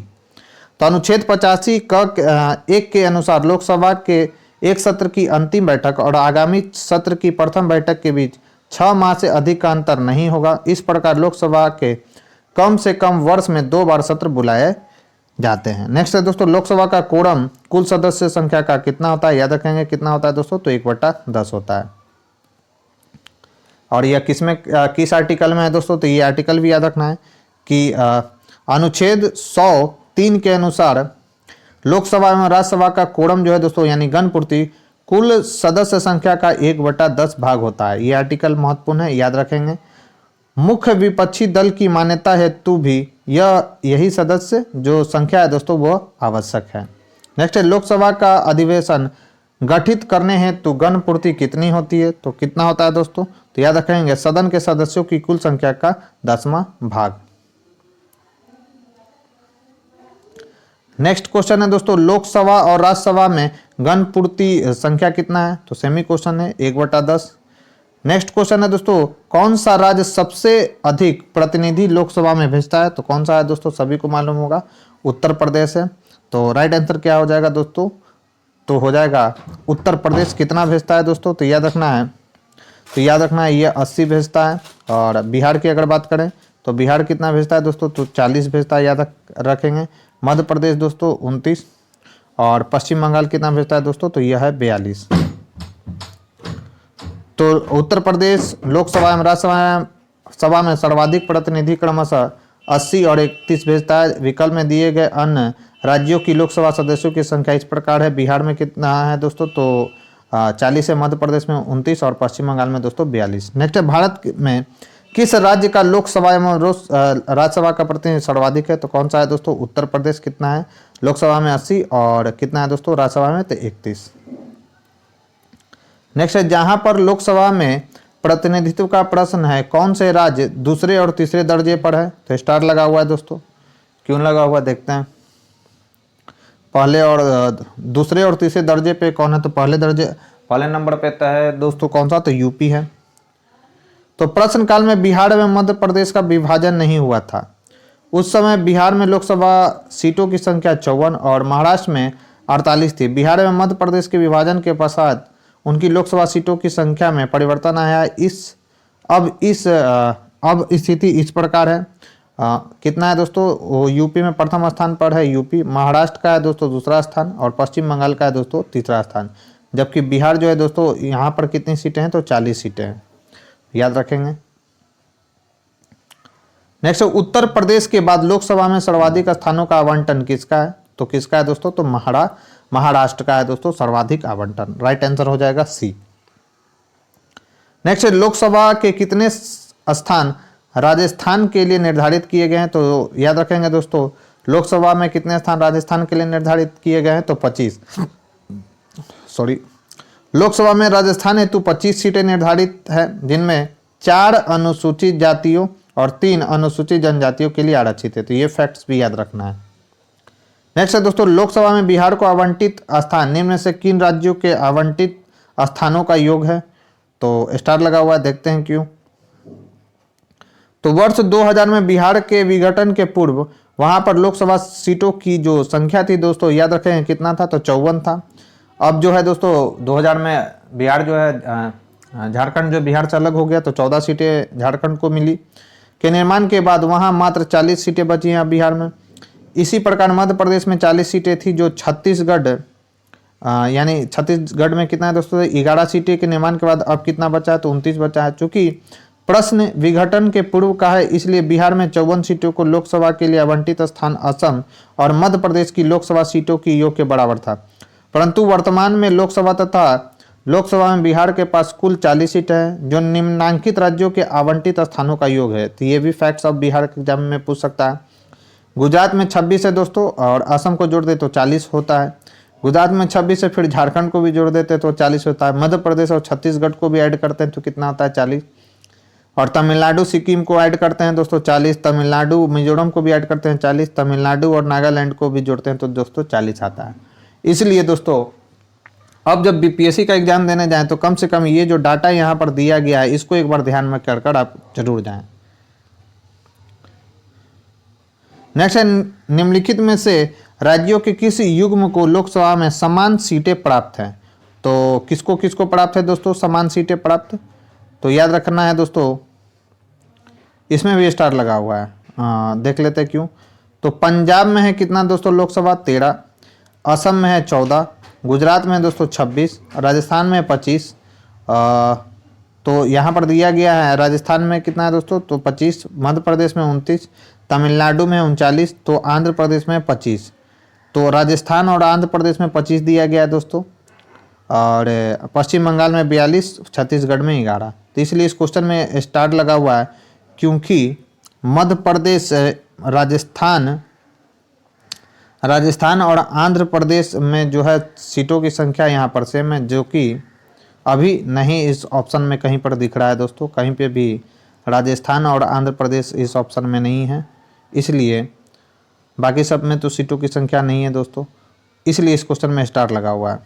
तो अनुच्छेद 85 क 1 के अनुसार लोकसभा के एक सत्र की अंतिम बैठक और आगामी सत्र की प्रथम बैठक के बीच 6 माह से अधिक का अंतर नहीं होगा। इस प्रकार लोकसभा के कम से कम वर्ष में 2 बार सत्र बुलाए जाते हैं। नेक्स्ट है दोस्तों, लोकसभा का कोरम कुल सदस्य संख्या का कितना होता है। याद रखेंगे कितना होता है दोस्तों, तो 1/10 होता है। और यह किस आर्टिकल में है दोस्तों, तो ये आर्टिकल भी याद रखना है कि अनुच्छेद 103 के अनुसार लोकसभा एवं राज्यसभा का कोरम जो है दोस्तों यानी गणपूर्ति कुल सदस्य संख्या का 1/10 भाग होता है। ये आर्टिकल महत्वपूर्ण है, याद रखेंगे। मुख्य विपक्षी दल की मान्यता हेतु भी यही सदस्य जो संख्या है दोस्तों वो आवश्यक है। नेक्स्ट है लोकसभा का अधिवेशन गठित करने हेतु गणपूर्ति कितनी होती है। तो कितना होता है दोस्तों, तो याद रखेंगे सदन के सदस्यों की कुल संख्या का 10वां भाग। नेक्स्ट क्वेश्चन है दोस्तों, लोकसभा और राज्यसभा में गणपूर्ति संख्या कितना है। तो सेमी क्वेश्चन है, 1/10। नेक्स्ट क्वेश्चन है दोस्तों, कौन सा राज्य सबसे अधिक प्रतिनिधि लोकसभा में भेजता है। तो कौन सा है दोस्तों, सभी को मालूम होगा, उत्तर प्रदेश है। तो राइट आंसर क्या हो जाएगा दोस्तों, तो हो जाएगा उत्तर प्रदेश कितना भेजता है दोस्तों, तो याद रखना है ये 80 भेजता है। और बिहार की अगर बात करें तो बिहार कितना भेजता है दोस्तों, तो 40 भेजता है, याद रखेंगे। मध्य प्रदेश दोस्तों 29 और पश्चिम बंगाल कितना भेजता है दोस्तों, तो यह है 42। तो उत्तर प्रदेश लोकसभा एवं राज्यसभा में सर्वाधिक प्रतिनिधि क्रमशः 80 और 31 भेजता है। विकल्प में दिए गए अन्य राज्यों की लोकसभा सदस्यों की संख्या इस प्रकार है। बिहार में कितना है दोस्तों, तो 40 है, मध्य प्रदेश में 29 और पश्चिम बंगाल में दोस्तों 42। नेक्स्ट है भारत में किस राज्य का लोकसभा एवं राज्यसभा का प्रतिनिधि सर्वाधिक है। तो कौन सा है दोस्तों, उत्तर प्रदेश कितना है, लोकसभा में 80 और कितना है दोस्तों राज्यसभा में, तो 31। नेक्स्ट है जहां पर लोकसभा में प्रतिनिधित्व का प्रश्न है कौन से राज्य दूसरे और तीसरे दर्जे पर है। तो स्टार लगा हुआ है दोस्तों, क्यों लगा हुआ देखते हैं। पहले और दूसरे और तीसरे दर्जे पे कौन है, तो पहले नंबर पे है दोस्तों कौन सा, तो यूपी है। तो प्रश्न काल में बिहार एवं मध्य प्रदेश का विभाजन नहीं हुआ था। उस समय बिहार में लोकसभा सीटों की संख्या 54 और महाराष्ट्र में 48 थी। बिहार एवं मध्य प्रदेश के विभाजन के पश्चात उनकी लोकसभा सीटों की संख्या में परिवर्तन आया। अब स्थिति इस प्रकार है। कितना है दोस्तों, यूपी में प्रथम स्थान पर है यूपी, महाराष्ट्र का है दोस्तों दूसरा स्थान और पश्चिम बंगाल का है दोस्तों तीसरा स्थान। जबकि बिहार जो है दोस्तों यहाँ पर कितनी सीटें हैं, तो 40 सीटें हैं, याद रखेंगे। नेक्स्ट उत्तर प्रदेश के बाद लोकसभा में सर्वाधिक स्थानों का आवंटन किसका है। तो किसका है दोस्तों, तो महाराष्ट्र का है दोस्तों सर्वाधिक आवंटन। राइट आंसर हो जाएगा सी। नेक्स्ट लोकसभा के कितने स्थान राजस्थान के लिए निर्धारित किए गए हैं। तो याद रखेंगे दोस्तों लोकसभा में कितने स्थान राजस्थान के लिए निर्धारित किए गए हैं, तो 25। लोकसभा में राजस्थान हेतु 25 सीटें निर्धारित है, जिनमें 4 अनुसूचित जातियों और 3 अनुसूचित जनजातियों के लिए आरक्षित है। तो ये फैक्ट्स भी याद रखना है। नेक्स्ट है दोस्तों लोकसभा में बिहार को आवंटित स्थान निम्न में से किन राज्यों के आवंटित स्थानों का योग है। तो स्टार लगा हुआ है, देखते हैं क्यों। तो वर्ष 2000 में बिहार के विघटन के पूर्व वहां पर लोकसभा सीटों की जो संख्या थी दोस्तों याद रखें कितना था, तो 54 था। अब जो है दोस्तों 2000 में बिहार जो है झारखंड जो बिहार से अलग हो गया तो 14 सीटें झारखंड को मिली। के निर्माण के बाद वहां मात्र 40 सीटें बची हैं बिहार में। इसी प्रकार मध्य प्रदेश में 40 सीटें थी, जो छत्तीसगढ़ यानी छत्तीसगढ़ में कितना है दोस्तों 11 सीटें के निर्माण के बाद अब कितना बचा है, तो 29 बचा है। चूंकि प्रश्न विघटन के पूर्व का है, इसलिए बिहार में 54 सीटों को लोकसभा के लिए आवंटित स्थान असम और मध्य प्रदेश की लोकसभा सीटों की योग के बराबर था। परंतु वर्तमान में लोकसभा में बिहार के पास कुल 40 सीट है, जो निम्नांकित राज्यों के आवंटित स्थानों का योग है। तो ये भी फैक्ट्स ऑफ बिहार के एग्जाम में पूछ सकता है। गुजरात में 26 है दोस्तों, और असम को जोड़ दे तो 40 होता है। गुजरात में 26 है, फिर झारखंड को भी जोड़ देते तो 40 होता है। मध्य प्रदेश और छत्तीसगढ़ को भी ऐड करते हैं तो कितना होता है, 40। और तमिलनाडु सिक्किम को ऐड करते हैं दोस्तों 40। तमिलनाडु मिजोरम को भी ऐड करते हैं 40। तमिलनाडु और नागालैंड को भी जोड़ते हैं तो दोस्तों 40 आता है। इसलिए दोस्तों अब जब बीपीएससी का एग्जाम देने जाएं तो कम से कम ये जो डाटा यहाँ पर दिया गया है इसको एक बार ध्यान में कर आप जरूर जाएं। नेक्स्ट है, निम्नलिखित में से राज्यों के किस युग्म को लोकसभा में समान सीटें प्राप्त हैं। तो किसको किसको प्राप्त है दोस्तों समान सीटें प्राप्त, तो याद रखना है दोस्तों, इसमें भी स्टार लगा हुआ है। देख लेते हैं क्यों। तो पंजाब में है कितना दोस्तों लोकसभा, 13। असम में है 14। गुजरात में दोस्तों 26। राजस्थान में 25। तो यहाँ पर दिया गया है राजस्थान में कितना है दोस्तों, तो 25। मध्य प्रदेश में 29। तमिलनाडु में 39। तो आंध्र प्रदेश में 25। तो राजस्थान और आंध्र प्रदेश में 25 दिया गया है दोस्तों, और पश्चिम बंगाल में 42, छत्तीसगढ़ में 11। तो इसलिए इस क्वेश्चन में स्टार लगा हुआ है, क्योंकि मध्य प्रदेश, राजस्थान और आंध्र प्रदेश में जो है सीटों की संख्या यहाँ पर सेम है, जो कि अभी नहीं इस ऑप्शन में कहीं पर दिख रहा है दोस्तों। कहीं पे भी राजस्थान और आंध्र प्रदेश इस ऑप्शन में नहीं है, इसलिए बाकी सब में तो सीटों की संख्या नहीं है दोस्तों, इसलिए इस क्वेश्चन में स्टार लगा हुआ है।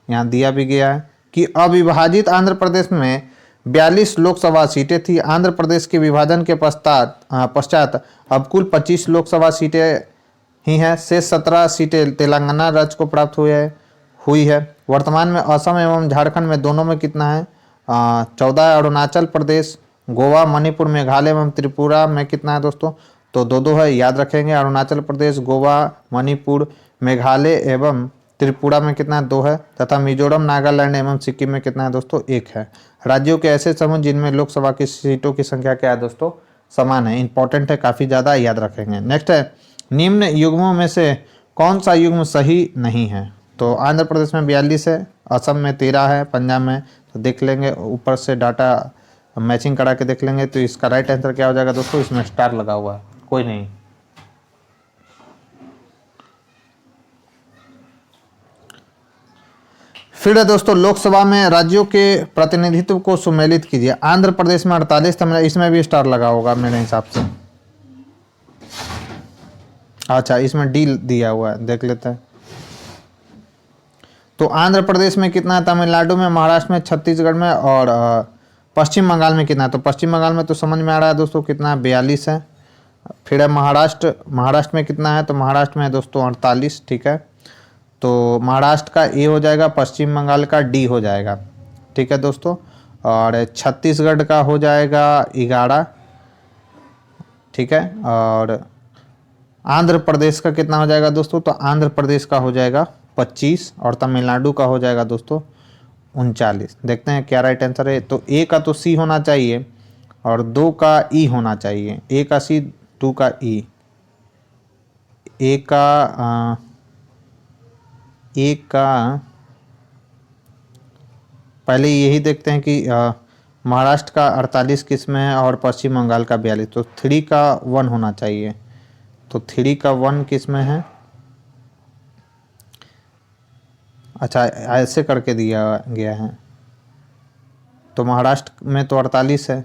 यहाँ दिया भी गया है कि अविभाजित आंध्र प्रदेश में 42 लोकसभा सीटें थी। आंध्र प्रदेश के विभाजन के पश्चात अब कुल 25 लोकसभा सीटें ही हैं। शेष 17 सीटें तेलंगाना राज्य को प्राप्त हुई है। वर्तमान में असम एवं झारखंड में दोनों में कितना है, 14। अरुणाचल प्रदेश, गोवा, मणिपुर, मेघालय एवं त्रिपुरा में कितना है दोस्तों, तो 2-2 है, याद रखेंगे। अरुणाचल प्रदेश, गोवा, मणिपुर, मेघालय एवं त्रिपुरा में कितना 2 है, तथा मिजोरम, नागालैंड एवं सिक्किम में कितना है दोस्तों 1 है। राज्यों के ऐसे समूह जिनमें लोकसभा की सीटों की संख्या क्या है दोस्तों, समान है। इंपॉर्टेंट है, काफ़ी ज़्यादा, याद रखेंगे। नेक्स्ट है, निम्न युग्मों में से कौन सा युग्म सही नहीं है। तो आंध्र प्रदेश में 42 है, असम में 13 है, पंजाब में, तो देख लेंगे ऊपर से डाटा मैचिंग करा के देख लेंगे। तो इसका राइट आंसर क्या हो जाएगा दोस्तों, इसमें स्टार लगा हुआ है, कोई नहीं। फिर है दोस्तों, लोकसभा में राज्यों के प्रतिनिधित्व को सुमेलित कीजिए। आंध्र प्रदेश में 48, इसमें भी स्टार लगा होगा मेरे हिसाब से। अच्छा, इसमें डी दिया हुआ है, देख लेते हैं। तो आंध्र प्रदेश में कितना है, तमिलनाडु में, महाराष्ट्र में, छत्तीसगढ़ में और पश्चिम बंगाल में कितना है। तो पश्चिम बंगाल में तो समझ में आ रहा है दोस्तों कितना है, 42 है। फिर है महाराष्ट्र में कितना है, तो महाराष्ट्र में दोस्तों 48, ठीक है। तो महाराष्ट्र का ए हो जाएगा, पश्चिम बंगाल का डी हो जाएगा, ठीक है दोस्तों। और छत्तीसगढ़ का हो जाएगा 11, ठीक है। और आंध्र प्रदेश का कितना हो जाएगा दोस्तों, तो आंध्र प्रदेश का हो जाएगा 25 और तमिलनाडु का हो जाएगा दोस्तों 39। देखते हैं क्या राइट आंसर है। तो ए का तो सी होना चाहिए और 2 का ई होना चाहिए। ए का सी, 2 का ई। ए का पहले यही देखते हैं कि महाराष्ट्र का 48 किस में है और पश्चिम बंगाल का 42। तो 3 का 1 होना चाहिए। तो 3 का 1 किस में है, अच्छा ऐसे करके दिया गया है। तो महाराष्ट्र में तो 48 है,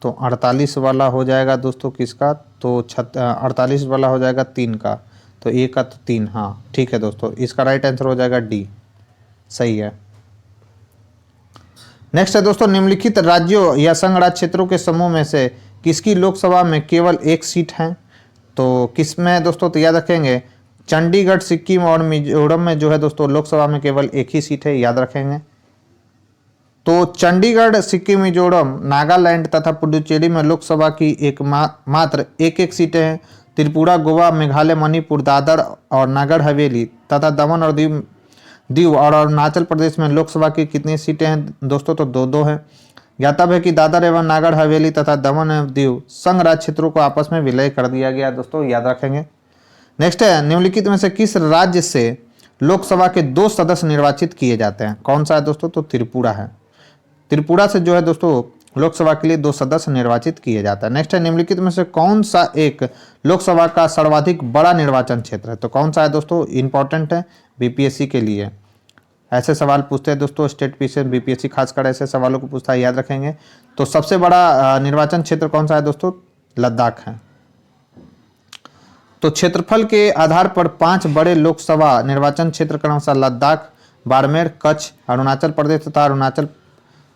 तो 48 वाला हो जाएगा दोस्तों किसका, तो 48 वाला हो जाएगा 3 का। तो ए का तो 3, हाँ ठीक है दोस्तों। इसका राइट आंसर हो जाएगा डी, सही है। नेक्स्ट है दोस्तों, निम्नलिखित राज्यों या संघ राज्य क्षेत्रों के समूह में से किसकी लोकसभा में केवल 1 सीट है। तो किस में है दोस्तों, तो याद रखेंगे चंडीगढ़, सिक्किम और मिजोरम में जो है दोस्तों लोकसभा में केवल 1 ही सीट है, याद रखेंगे। तो चंडीगढ़, सिक्किम, मिजोरम, नागालैंड तथा पुडुचेरी में लोकसभा की मात्र एक सीटें हैं। त्रिपुरा, गोवा, मेघालय, मणिपुर, दादर और नागर हवेली तथा दमन और दीव दीव और अरुणाचल प्रदेश में लोकसभा की कितनी सीटें हैं दोस्तों? तो 2-2 हैं। ज्ञातव्य है कि दादर एवं नागर हवेली तथा दमन एवं दीव संघ राज्य क्षेत्रों को आपस में विलय कर दिया गया दोस्तों, याद रखेंगे। नेक्स्ट है, निम्नलिखित में से किस राज्य से लोकसभा के 2 सदस्य निर्वाचित किए जाते हैं? कौन सा है दोस्तों? तो त्रिपुरा है। त्रिपुरा से जो है दोस्तों लोकसभा के लिए 2 सदस्य निर्वाचित किए जाते हैं। नेक्स्ट है, निम्नलिखित में से कौन सा एक लोकसभा का सर्वाधिक बड़ा निर्वाचन क्षेत्र है? तो कौन सा है दोस्तों? इंपॉर्टेंट है बीपीएससी के लिए, ऐसे सवाल पूछते हैं दोस्तों। स्टेट पीसीएस बीपीएससी खासकर ऐसे सवालों को पूछता है, याद रखेंगे। तो सबसे बड़ा निर्वाचन क्षेत्र कौन सा है दोस्तों? लद्दाख है। तो क्षेत्रफल के आधार पर 5 बड़े लोकसभा निर्वाचन क्षेत्र क्रमशः लद्दाख, बाड़मेर, कच्छ, अरुणाचल प्रदेश तथा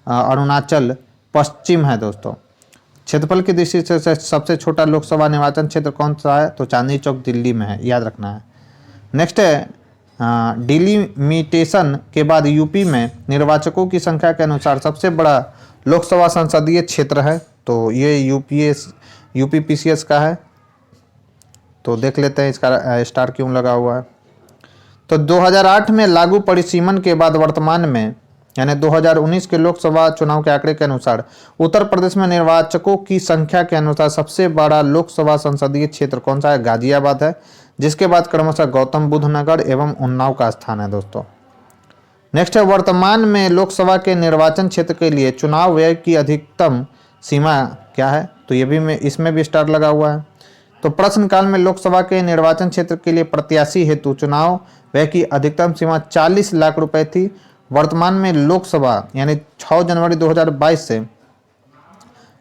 अरुणाचल पश्चिम है दोस्तों। क्षेत्रफल की दृष्टि से सबसे छोटा लोकसभा निर्वाचन क्षेत्र कौन सा है? तो चांदनी चौक दिल्ली में है, याद रखना है। नेक्स्ट है, डिलिमिटेशन के बाद यूपी में निर्वाचकों की संख्या के अनुसार सबसे बड़ा लोकसभा संसदीय क्षेत्र है। तो ये यूपी पीसीएस का है। तो देख लेते हैं इसका स्टार क्यों लगा हुआ है। तो 2008 में लागू परिसीमन के बाद वर्तमान में यानी 2019 के लोकसभा चुनाव के आंकड़े के अनुसार उत्तर प्रदेश में निर्वाचकों की संख्या के अनुसार सबसे बड़ा लोकसभा संसदीय क्षेत्र कौन सा है? गाजियाबाद है, जिसके बाद क्रमशः गौतम बुद्ध नगर एवं उन्नाव का स्थान है दोस्तों। नेक्स्ट है, वर्तमान में लोकसभा के निर्वाचन क्षेत्र के लिए चुनाव व्यय की अधिकतम सीमा क्या है? तो ये भी इसमें भी स्टार लगा हुआ है। तो प्रश्नकाल में लोकसभा के निर्वाचन क्षेत्र के लिए प्रत्याशी हेतु चुनाव व्यय की अधिकतम सीमा 40 लाख रुपए थी। वर्तमान में लोकसभा यानी 6 जनवरी 2022 से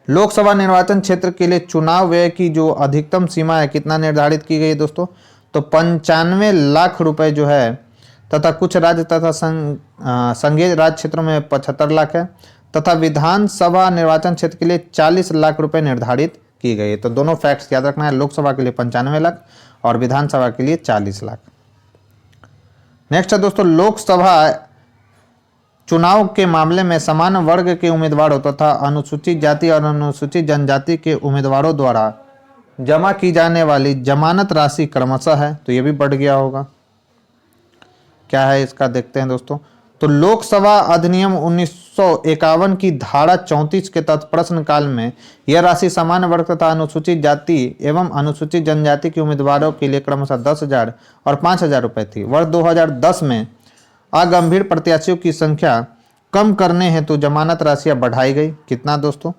लोकसभा निर्वाचन क्षेत्र के लिए चुनाव व्यय की जो अधिकतम सीमा है कितना निर्धारित की गई है दोस्तों? तो 95 लाख रुपए जो है, तथा कुछ राज्य तथा संघीय राज्य क्षेत्रों में 75 लाख है, तथा विधानसभा निर्वाचन क्षेत्र के लिए 40 लाख रुपए निर्धारित की गई है। तो दोनों फैक्ट्स याद रखना है, लोकसभा के लिए 95 लाख और विधानसभा के लिए 40 लाख। नेक्स्ट है दोस्तों, लोकसभा चुनाव के मामले में समान वर्ग के उम्मीदवारों तथा अनुसूचित जाति और अनुसूचित जनजाति के उम्मीदवारों द्वारा जमा की जाने वाली जमानत राशि क्रमशः है। तो ये भी बढ़ गया होगा, क्या है इसका देखते हैं दोस्तों। तो लोकसभा अधिनियम 1951 की धारा 34 के तहत प्रश्नकाल में यह राशि समान वर्ग तथा अनुसूचित जाति एवं अनुसूचित जनजाति के उम्मीदवारों के लिए क्रमशः 10,000 और 5,000 रुपये थी। वर्ष 2010 में अगंभीर प्रत्याशियों की संख्या कम करने हेतु जमानत राशियां बढ़ाई गई। कितना दोस्तों?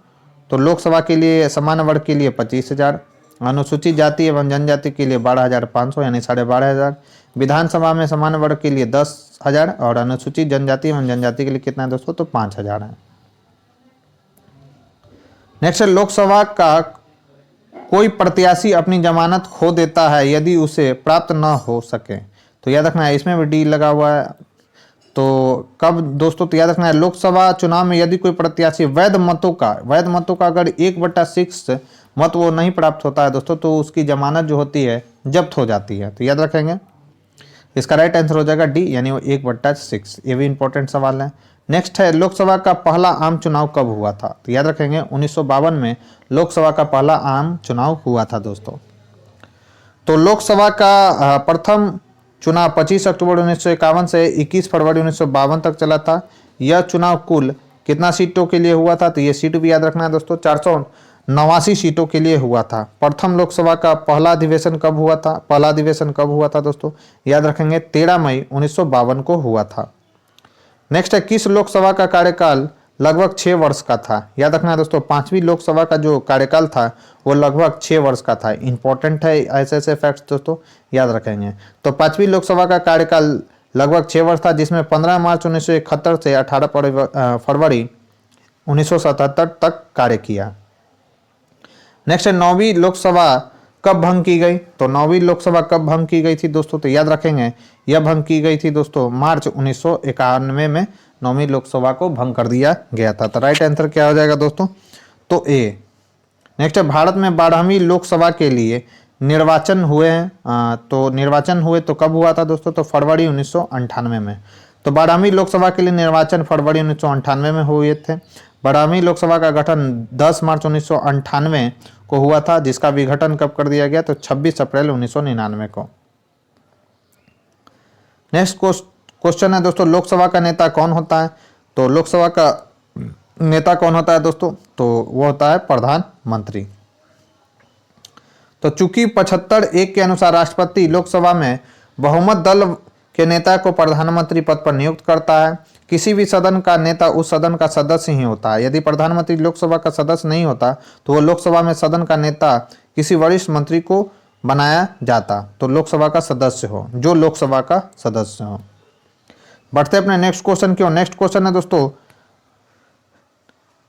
तो लोकसभा के लिए समान वर्ग के लिए 25,000, अनुसूचित जाति एवं जनजाति के लिए 12,500 यानी 12,500, विधानसभा में समान वर्ग के लिए 10,000 और अनुसूचित जनजाति एवं जनजाति के लिए कितना है दोस्तों? तो 5,000 है। नेक्स्ट, लोकसभा का कोई प्रत्याशी अपनी जमानत खो देता है यदि उसे प्राप्त न हो सके। तो याद रखना है, इसमें भी डी लगा हुआ है। तो कब दोस्तों? तो याद रखना है, लोकसभा चुनाव में यदि कोई प्रत्याशी वैध मतों का अगर 1/6 मत वो नहीं प्राप्त होता है दोस्तों, तो उसकी जमानत जो होती है जब्त हो जाती है। तो याद रखेंगे, इसका राइट आंसर हो जाएगा डी यानी वो 1/6। ये भी इंपॉर्टेंट सवाल है। नेक्स्ट है, लोकसभा का पहला आम चुनाव कब हुआ था? तो याद रखेंगे 1952 में लोकसभा का पहला आम चुनाव हुआ था दोस्तों। तो लोकसभा का प्रथम चुनाव 25 अक्टूबर 1951 से 21 फरवरी 1952 तक चला था। यह चुनाव कुल कितना सीटों के लिए हुआ था? तो ये सीट भी याद रखना है दोस्तों, 489 सीटों के लिए हुआ था। प्रथम लोकसभा का पहला अधिवेशन कब हुआ था? दोस्तों याद रखेंगे 13 मई 1952 को हुआ था। नेक्स्ट है, किस लोकसभा का कार्यकाल लगभग 6 वर्ष का था? याद रखना है दोस्तों, 5वीं लोकसभा का जो कार्यकाल था वो लगभग 6 वर्ष का था। इंपॉर्टेंट है ऐसे फैक्ट्स दोस्तों, याद रखेंगे। तो 5वीं लोकसभा का कार्यकाल लगभग 6 वर्ष था, जिसमें 15 मार्च 1971 से 18 फरवरी 1977 तक कार्य किया। नेक्स्ट है, 9वीं लोकसभा कब भंग की गई? तो 9वीं लोकसभा कब भंग की गई थी दोस्तों? तो याद रखेंगे, यह भंग की गई थी दोस्तों मार्च 1991 में 9वीं लोकसभा को भंग कर दिया गया था। तो राइट आंसर क्या हो जाएगा दोस्तों? तो ए। नेक्स्ट है, भारत में 12वीं लोकसभा के लिए निर्वाचन हुए हैं। तो निर्वाचन हुए तो कब हुआ था दोस्तों? तो फरवरी 1998 में। तो 12वीं लोकसभा के लिए निर्वाचन फरवरी 1998 में हुए थे। 12वीं लोकसभा का गठन 10 मार्च 1998 को हुआ था, जिसका विघटन कब कर दिया गया? तो 26 अप्रैल 1999 को। नेक्स्ट क्वेश्चन है दोस्तों, लोकसभा का नेता कौन होता है? तो लोकसभा का नेता कौन होता है दोस्तों? तो वो होता है प्रधानमंत्री। तो चूंकि 75(1) के अनुसार राष्ट्रपति लोकसभा में बहुमत दल के नेता को प्रधानमंत्री पद पर नियुक्त करता है। किसी भी सदन का नेता उस सदन का सदस्य ही होता है। यदि प्रधानमंत्री लोकसभा का सदस्य नहीं होता तो वो लोकसभा में सदन का नेता किसी वरिष्ठ मंत्री को बनाया जाता, तो लोकसभा का सदस्य हो, जो लोकसभा का सदस्य हो। बढ़ते अपने नेक्स्ट क्वेश्चन की ओर। नेक्स्ट क्वेश्चन है दोस्तों,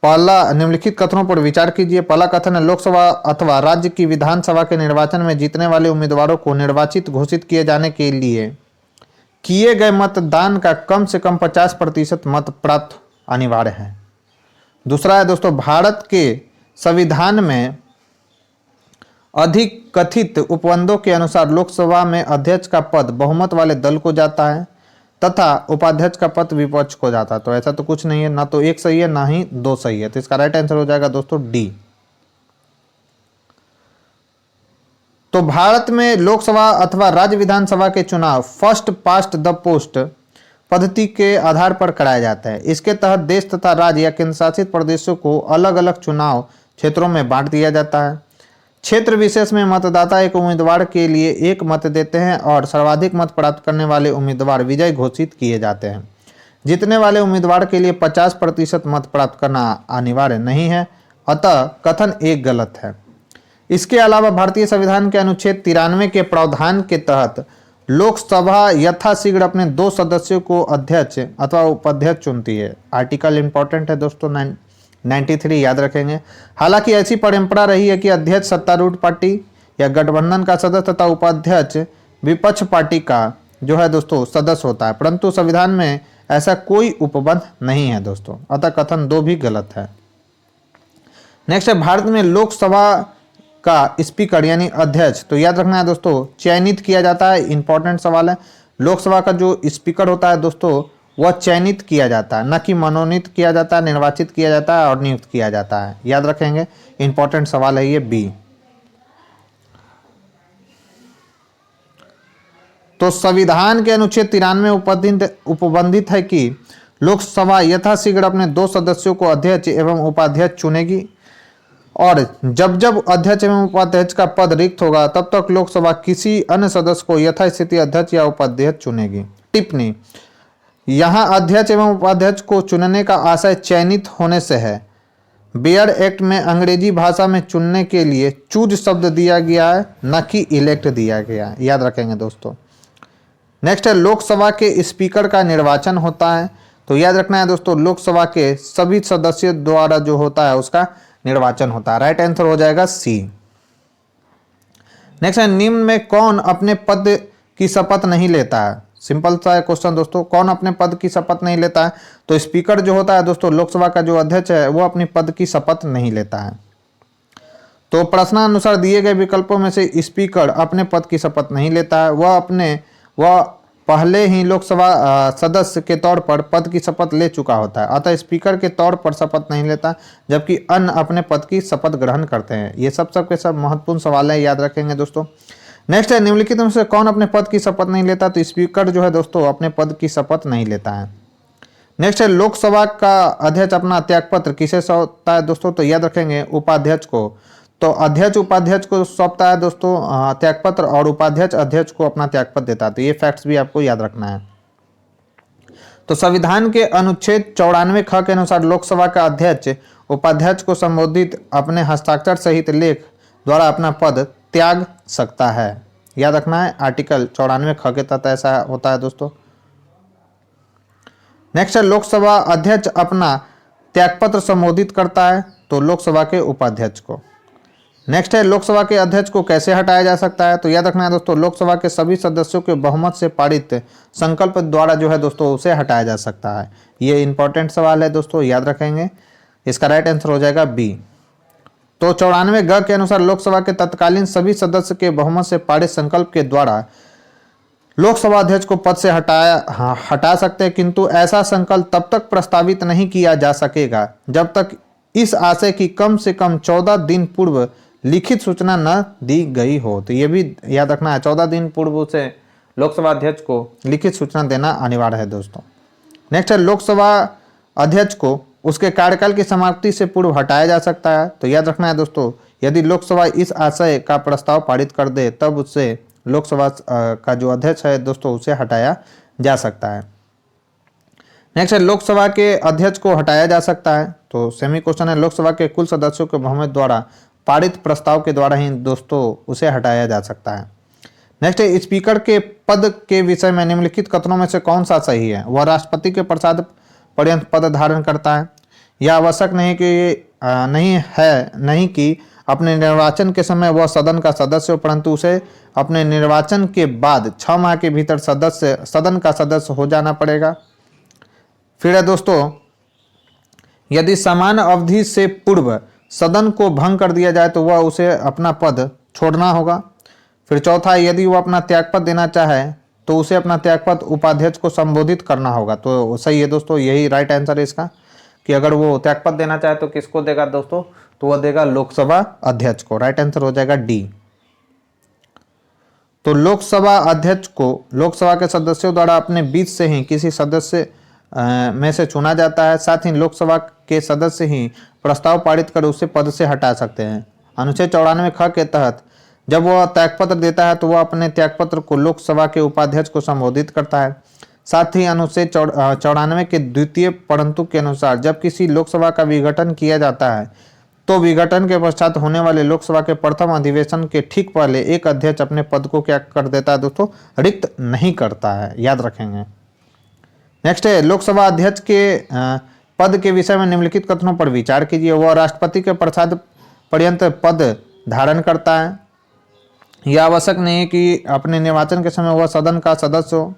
पहला निम्नलिखित कथनों पर विचार कीजिए। पहला कथन है, लोकसभा अथवा राज्य की विधानसभा के निर्वाचन में जीतने वाले उम्मीदवारों को निर्वाचित घोषित किए जाने के लिए किए गए मतदान का कम से कम 50% मत प्राप्त अनिवार्य है। दूसरा है दोस्तों, भारत के संविधान में अधिक कथित उपबंधों के अनुसार लोकसभा में अध्यक्ष का पद बहुमत वाले दल को जाता है तथा उपाध्यक्ष का पद विपक्ष को जाता है। तो ऐसा तो कुछ नहीं है, ना तो एक सही है ना ही दो सही है। तो इसका राइट आंसर हो जाएगा दोस्तों डी। तो भारत में लोकसभा अथवा राज्य विधानसभा के चुनाव फर्स्ट पास्ट द पोस्ट पद्धति के आधार पर कराया जाता है। इसके तहत देश तथा राज्य या केंद्र शासित प्रदेशों को अलग अलग चुनाव क्षेत्रों में बांट दिया जाता है। क्षेत्र विशेष में मतदाता एक उम्मीदवार के लिए एक मत देते हैं और सर्वाधिक मत प्राप्त करने वाले उम्मीदवार विजयी घोषित किए जाते हैं। जीतने वाले उम्मीदवार के लिए 50% मत प्राप्त करना अनिवार्य नहीं है, अतः कथन एक गलत है। इसके अलावा भारतीय संविधान के अनुच्छेद 93 के प्रावधान के तहत लोकसभा यथाशीघ्र अपने 2 सदस्यों को अध्यक्ष अथवा उपाध्यक्ष चुनती है। आर्टिकल इंपॉर्टेंट है दोस्तों 93, याद रखेंगे। हालांकि ऐसी परंपरा रही है कि अध्यक्ष सत्तारूढ़ पार्टी या गठबंधन का सदस्य तथा उपाध्यक्ष विपक्ष पार्टी का जो है दोस्तों सदस्य होता है, परंतु संविधान में ऐसा कोई उपबंध नहीं है दोस्तों, अतः कथन 2 भी गलत है। नेक्स्ट है, भारत में लोकसभा का स्पीकर यानी अध्यक्ष, तो याद रखना है दोस्तों चयनित किया जाता है। इंपॉर्टेंट सवाल है। लोकसभा का जो स्पीकर होता है दोस्तों वह चयनित किया जाता है, न कि मनोनीत किया जाता है, निर्वाचित किया जाता है और नियुक्त किया जाता है। याद रखेंगे, इंपॉर्टेंट सवाल है ये बी। तो संविधान के अनुच्छेद 93 उपबंधित है कि लोकसभा यथाशीघ्र अपने 2 सदस्यों को अध्यक्ष एवं उपाध्यक्ष चुनेगी और जब जब अध्यक्ष एवं उपाध्यक्ष का पद रिक्त होगा तब तक लोकसभा किसी अन्य सदस्य को यथास्थिति अध्यक्ष या उपाध्यक्ष चुनेगी। टिप्पणी, यहाँ अध्यक्ष एवं उपाध्यक्ष को चुनने का आशय चयनित होने से है। बेयर एक्ट में अंग्रेजी भाषा में चुनने के लिए चूज शब्द दिया गया है, न कि इलेक्ट दिया गया है। याद रखेंगे दोस्तों। नेक्स्ट है, लोकसभा के स्पीकर का निर्वाचन होता है। तो याद रखना है दोस्तों लोकसभा के सभी सदस्यों द्वारा जो होता है उसका निर्वाचन होता है। राइट आंसर हो जाएगा सी। नेक्स्ट है, निम्न में कौन अपने पद की शपथ नहीं लेता है? सिंपल सा है क्वेश्चन दोस्तों, कौन अपने पद की शपथ नहीं लेता है? तो स्पीकर जो होता है दोस्तों, लोकसभा का जो अध्यक्ष है वो अपनी पद की शपथ नहीं लेता है। तो प्रश्नानुसार दिए गए विकल्पों में से स्पीकर अपने पद की शपथ नहीं लेता है। वह पहले ही लोकसभा सदस्य के तौर पर पद की शपथ ले चुका होता है, अतः स्पीकर के तौर पर शपथ नहीं लेता, जबकि अन्य अपने पद की शपथ ग्रहण करते हैं। ये सबके सब महत्वपूर्ण सवाल है, याद रखेंगे दोस्तों। नेक्स्ट है, निम्नलिखित में से कौन अपने पद की शपथ नहीं लेता? तो स्पीकर जो है दोस्तों अपने पद की शपथ नहीं लेता है। नेक्स्ट है, लोकसभा का अध्यक्ष अपना त्यागपत्र किसे सौंपता है दोस्तों? तो याद रखेंगे उपाध्यक्ष को। तो अध्यक्ष उपाध्यक्ष को सौंपता है दोस्तों त्यागपत्र और उपाध्यक्ष अध्यक्ष को अपना त्यागपत्र देता है। तो ये फैक्ट्स भी आपको याद रखना है। तो संविधान के अनुच्छेद 94 ख के अनुसार लोकसभा का अध्यक्ष उपाध्यक्ष को संबोधित अपने हस्ताक्षर सहित लेख द्वारा अपना पद त्याग सकता है। याद रखना है, आर्टिकल 94 ख के तहत ऐसा होता है दोस्तों। नेक्स्ट है, लोकसभा अध्यक्ष अपना त्यागपत्र संबोधित करता है तो लोकसभा के उपाध्यक्ष को। नेक्स्ट है, लोकसभा के अध्यक्ष को कैसे हटाया जा सकता है? तो याद रखना है दोस्तों लोकसभा के सभी सदस्यों के बहुमत से पारित संकल्प द्वारा जो है दोस्तों उसे हटाया जा सकता है। ये इंपॉर्टेंट सवाल है दोस्तों, याद रखेंगे। इसका राइट आंसर हो जाएगा बी। तो 94 ग के अनुसार लोकसभा के तत्कालीन सभी सदस्य के बहुमत से पारित संकल्प के द्वारा लोकसभा अध्यक्ष को पद से हटा सकते हैं, किंतु ऐसा संकल्प तब तक प्रस्तावित नहीं किया जा सकेगा जब तक इस आशय की कम से कम 14 दिन पूर्व लिखित सूचना न दी गई हो। तो ये भी याद रखना है, 14 दिन पूर्व उसे लोकसभा अध्यक्ष को लिखित सूचना देना अनिवार्य है दोस्तों। नेक्स्ट है लोकसभा अध्यक्ष को उसके कार्यकाल की समाप्ति से पूर्व हटाया जा सकता है। तो याद रखना है दोस्तों, यदि लोकसभा इस आशय का प्रस्ताव पारित कर दे तब उससे लोकसभा का जो अध्यक्ष है दोस्तों उसे हटाया जा सकता है। नेक्स्ट है लोकसभा के अध्यक्ष को हटाया जा सकता है। तो सेमी क्वेश्चन है, लोकसभा के कुल सदस्यों के बहुमत द्वारा पारित प्रस्ताव के द्वारा ही दोस्तों उसे हटाया जा सकता है। नेक्स्ट है स्पीकर के पद के विषय में निम्नलिखित कथनों में से कौन सा सही है? वह राष्ट्रपति के प्रसाद पर्यंत पद धारण करता है। यह आवश्यक नहीं कि अपने निर्वाचन के समय वह सदन का सदस्य हो, परंतु उसे अपने निर्वाचन के बाद 6 माह के भीतर सदन का सदस्य हो जाना पड़ेगा। फिर है दोस्तों, यदि समान अवधि से पूर्व सदन को भंग कर दिया जाए तो वह उसे अपना पद छोड़ना होगा। फिर चौथा, यदि वह अपना त्यागपत्र देना चाहे तो उसे अपना त्यागपत्र उपाध्यक्ष को संबोधित करना होगा। तो सही है दोस्तों, यही राइट आंसर है इसका, कि अगर वो त्यागपत्र देना चाहे तो किसको देगा दोस्तों? तो वह देगा लोकसभा अध्यक्ष को। राइट आंसर हो जाएगा डी। तो लोकसभा अध्यक्ष को लोकसभा के सदस्यों द्वारा अपने बीच से ही किसी सदस्य में से चुना जाता है। साथ ही लोकसभा के सदस्य ही प्रस्ताव पारित कर उसे पद से हटा सकते हैं। अनुच्छेद 94 ख के तहत जब वह त्यागपत्र देता है तो वह अपने त्यागपत्र को लोकसभा के उपाध्यक्ष को संबोधित करता है। साथ ही अनुच्छेद 94 के द्वितीय परंतु के अनुसार जब किसी लोकसभा का विघटन किया जाता है तो विघटन के पश्चात होने वाले लोकसभा के प्रथम अधिवेशन के ठीक पहले एक अध्यक्ष अपने पद को क्या कर देता है दोस्तों? रिक्त नहीं करता है, याद रखेंगे। नेक्स्ट है लोकसभा अध्यक्ष के पद के विषय में निम्नलिखित कथनों पर विचार कीजिए। वह राष्ट्रपति के प्रसाद पर्यंत पद धारण करता है। यह आवश्यक नहीं है कि अपने निर्वाचन के समय वह सदन का सदस्य हो।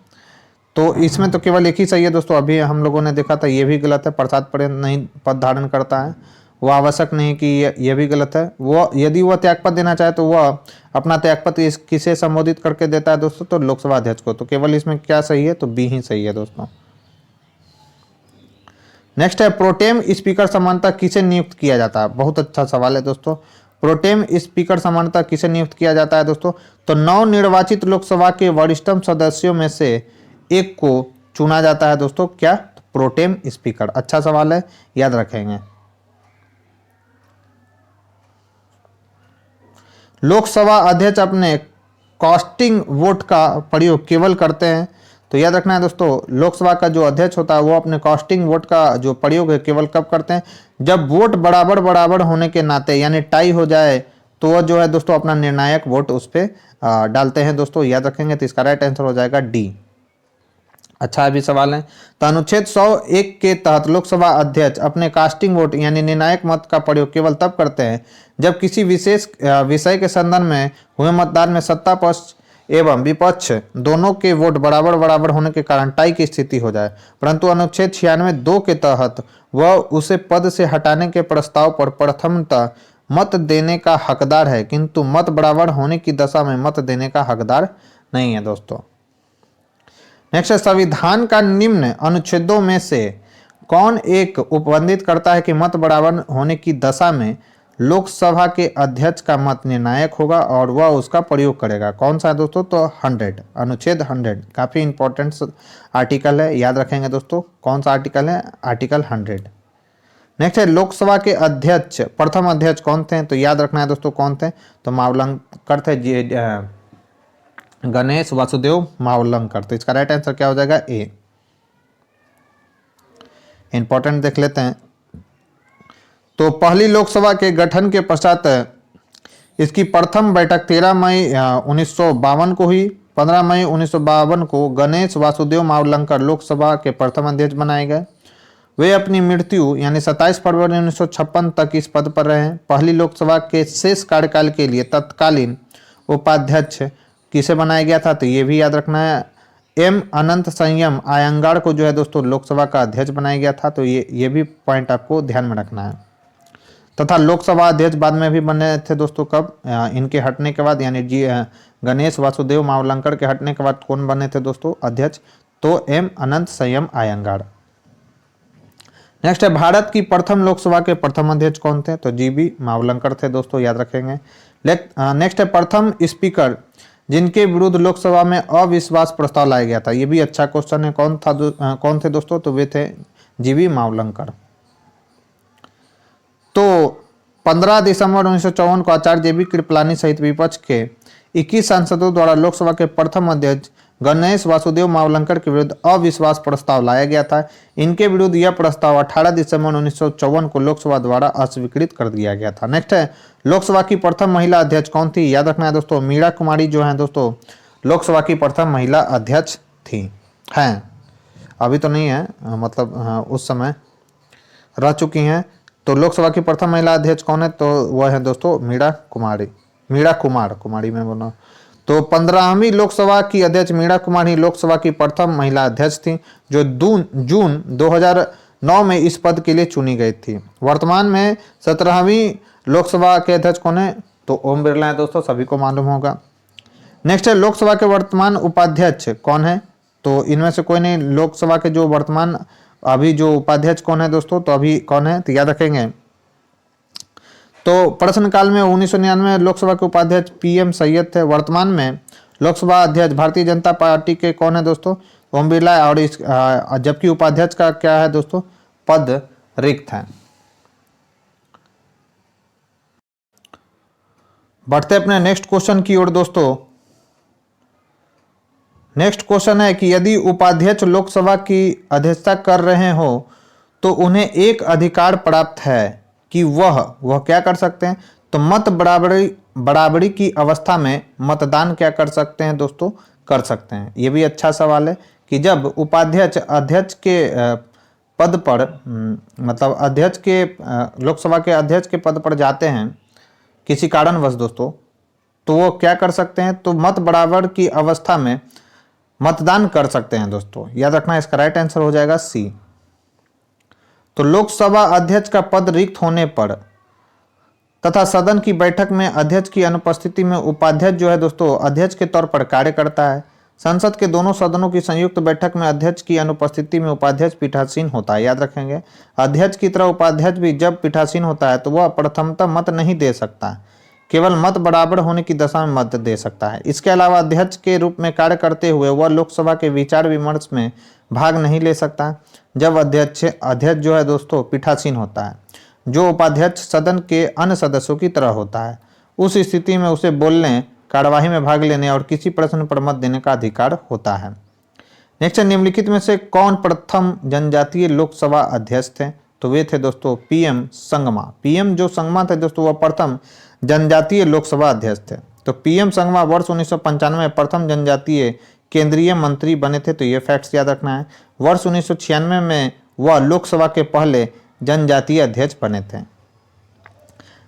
तो इसमें तो केवल एक ही सही है दोस्तों, अभी हम लोगों ने देखा था ये भी गलत है, प्रसाद पर्यंत नहीं पद धारण करता है। वह आवश्यक नहीं कि यह भी गलत है। वो यदि वह त्यागपत्र देना चाहे तो वह अपना त्यागपत्र किसे संबोधित करके देता है दोस्तों? तो लोकसभा अध्यक्ष को। तो केवल इसमें क्या सही है? तो बी ही सही है दोस्तों। नेक्स्ट है प्रोटेम स्पीकर समानता किसे नियुक्त किया जाता है? बहुत अच्छा सवाल है दोस्तों। प्रोटेम स्पीकर समानता किसे नियुक्त किया जाता है दोस्तों? तो नवनिर्वाचित लोकसभा के वरिष्ठतम सदस्यों में से एक को चुना जाता है दोस्तों। क्या? तो प्रोटेम स्पीकर। अच्छा सवाल है, याद रखेंगे। लोकसभा अध्यक्ष अपने कास्टिंग वोट का प्रयोग केवल करते हैं। तो याद रखना है दोस्तों, लोकसभा का जो अध्यक्ष होता है वो अपने कास्टिंग वोट का जो प्रयोग है केवल कब करते हैं? जब वोट बराबर होने के नाते यानी टाई हो जाए तो वह जो है दोस्तों अपना निर्णायक वोट उस पर डालते हैं दोस्तों, याद रखेंगे। तो इसका राइट आंसर हो जाएगा डी। अच्छा अभी सवाल है, तो अनुच्छेद 101 के तहत लोकसभा अध्यक्ष अपने कास्टिंग वोट यानी निर्णायक मत का प्रयोग केवल तब करते हैं जब किसी विशेष विषय के संदर्भ में हुए मतदान में सत्ता पक्ष एवं विपक्ष दोनों के वोट बराबर होने के कारण टाई की स्थिति हो जाए। परंतु अनुच्छेद 96(2) के तहत वह उसे पद से हटाने के प्रस्ताव पर प्रथमतः मत देने का हकदार है, किंतु मत बराबर होने की दशा में मत देने का हकदार नहीं है दोस्तों। नेक्स्ट, संविधान का निम्न अनुच्छेदों में से कौन एक उपबंधित करता है कि मत बराबर होने की दशा में लोकसभा के अध्यक्ष का मत निर्णायक होगा और वह उसका प्रयोग करेगा? कौन सा है दोस्तों? तो 100, अनुच्छेद 100 काफी इंपॉर्टेंट आर्टिकल है, याद रखेंगे दोस्तों। कौन सा आर्टिकल है? आर्टिकल 100। नेक्स्ट है लोकसभा के अध्यक्ष प्रथम अध्यक्ष कौन थे? तो याद रखना है दोस्तों कौन थे? तो मावलंकर थे, गणेश वासुदेव मावलंकर। तो इसका राइट आंसर क्या हो जाएगा? ए। इंपॉर्टेंट देख लेते हैं। तो पहली लोकसभा के गठन के पश्चात इसकी प्रथम बैठक 13 मई 1952 को हुई। 15 मई 1952 को गणेश वासुदेव मावलंकर लोकसभा के प्रथम अध्यक्ष बनाए गए। वे अपनी मृत्यु यानी 27 फरवरी 1956 तक इस पद पर रहे। पहली लोकसभा के शेष कार्यकाल के लिए तत्कालीन उपाध्यक्ष किसे बनाया गया था? तो ये भी याद रखना है, एम अनंत संयम आयंगार को जो है दोस्तों लोकसभा का अध्यक्ष बनाया गया था। तो ये भी पॉइंट आपको ध्यान में रखना है। तथा लोकसभा अध्यक्ष बाद में भी बने थे दोस्तों, कब? इनके हटने के बाद, यानी गणेश वासुदेव मावलंकर के हटने के बाद कौन बने थे दोस्तों अध्यक्ष? तो एम अनंत संयम आयंगार। नेक्स्ट है भारत की प्रथम लोकसभा के प्रथम अध्यक्ष कौन थे? तो जीबी मावलंकर थे दोस्तों, याद रखेंगे। नेक्स्ट है प्रथम स्पीकर जिनके विरुद्ध लोकसभा में अविश्वास प्रस्ताव लाया गया था? ये भी अच्छा क्वेश्चन है। कौन थे दोस्तों? तो वे थे जीवी मावलंकर। तो 15 दिसंबर 1954 को आचार्य जेबी कृपलानी सहित विपक्ष के 21 सांसदों द्वारा लोकसभा के प्रथम अध्यक्ष गणेश वासुदेव मावलंकर के विरुद्ध अविश्वास प्रस्ताव लाया गया था। इनके विरुद्ध यह प्रस्ताव 18 दिसंबर 1954 को लोकसभा द्वारा अस्वीकृत कर दिया गया था। नेक्स्ट है, लोकसभा की प्रथम महिला अध्यक्ष कौन थी? याद रखना है दोस्तों, मीरा कुमारी जो है दोस्तों लोकसभा की प्रथम महिला अध्यक्ष थी। हैं, अभी तो नहीं है, मतलब उस समय रह चुकी हैं। तो लोकसभा की प्रथम महिला अध्यक्ष कौन है? तो वह है दोस्तों मीरा कुमारी में बोला। तो 15वीं लोकसभा की अध्यक्ष मीरा कुमारी लोकसभा की प्रथम महिला अध्यक्ष थी, जो जून 2009 में इस पद के लिए चुनी गई थी। वर्तमान में 17वीं लोकसभा के अध्यक्ष कौन है? तो ओम बिरला है दोस्तों, सभी को मालूम होगा। नेक्स्ट है, लोकसभा के वर्तमान उपाध्यक्ष कौन है? तो इनमें से कोई नहीं। लोकसभा के जो वर्तमान अभी जो उपाध्यक्ष कौन है दोस्तों? तो अभी कौन है तो याद रखेंगे। तो प्रश्नकाल में 1999 में लोकसभा के उपाध्यक्ष PM सैयद थे। वर्तमान में लोकसभा अध्यक्ष भारतीय जनता पार्टी के कौन है दोस्तों? ओम बिरला। और इस जबकि उपाध्यक्ष का क्या है दोस्तों? पद रिक्त है। बढ़ते अपने नेक्स्ट क्वेश्चन की ओर दोस्तों। नेक्स्ट क्वेश्चन है कि यदि उपाध्यक्ष लोकसभा की अध्यक्षता कर रहे हो तो उन्हें एक अधिकार प्राप्त है कि वह क्या कर सकते हैं? तो मत बराबरी की अवस्था में मतदान क्या कर सकते हैं दोस्तों? कर सकते हैं। ये भी अच्छा सवाल है कि जब उपाध्यक्ष अध्यक्ष के पद पर मतलब अध्यक्ष के लोकसभा के अध्यक्ष के पद पर जाते हैं किसी कारणवश दोस्तों, तो वो क्या कर सकते हैं? तो मत बराबर की अवस्था में मतदान कर सकते हैं दोस्तों। याद रखना, इसका राइट आंसर हो जाएगा सी। तो लोकसभा अध्यक्ष का पद रिक्त होने पर तथा सदन की बैठक में अध्यक्ष की अनुपस्थिति में उपाध्यक्ष जो है दोस्तों अध्यक्ष के तौर पर कार्य करता है। संसद के दोनों सदनों की संयुक्त बैठक में अध्यक्ष की अनुपस्थिति में उपाध्यक्ष पीठासीन होता है। याद रखेंगे, अध्यक्ष की तरह उपाध्यक्ष भी जब पीठासीन होता है तो वह प्रथमतः मत नहीं दे सकता, केवल मत बराबर होने की दशा में मत दे सकता है। इसके अलावा अध्यक्ष के रूप में कार्य करते हुए वह लोकसभा के विचार विमर्श में भाग नहीं ले सकता जब अध्यक्ष जो है दोस्तों पीठासीन होता है, जो उपाध्यक्ष सदन के अन्य सदस्यों की तरह होता है। उस स्थिति में उसे बोलने, कार्यवाही में भाग लेने और किसी प्रश्न पर मत देने का अधिकार होता है। नेक्स्ट, निम्नलिखित में से कौन प्रथम जनजातीय लोकसभा अध्यक्ष थे? तो वे थे दोस्तों PM संगमा। PM जो संगमा थे दोस्तों वह प्रथम जनजातीय लोकसभा अध्यक्ष थे। तो PM संगमा वर्ष 1995 में प्रथम जनजातीय केंद्रीय मंत्री बने थे। तो ये फैक्ट्स याद रखना है। वर्ष 1996 में वह लोकसभा के पहले जनजातीय अध्यक्ष बने थे।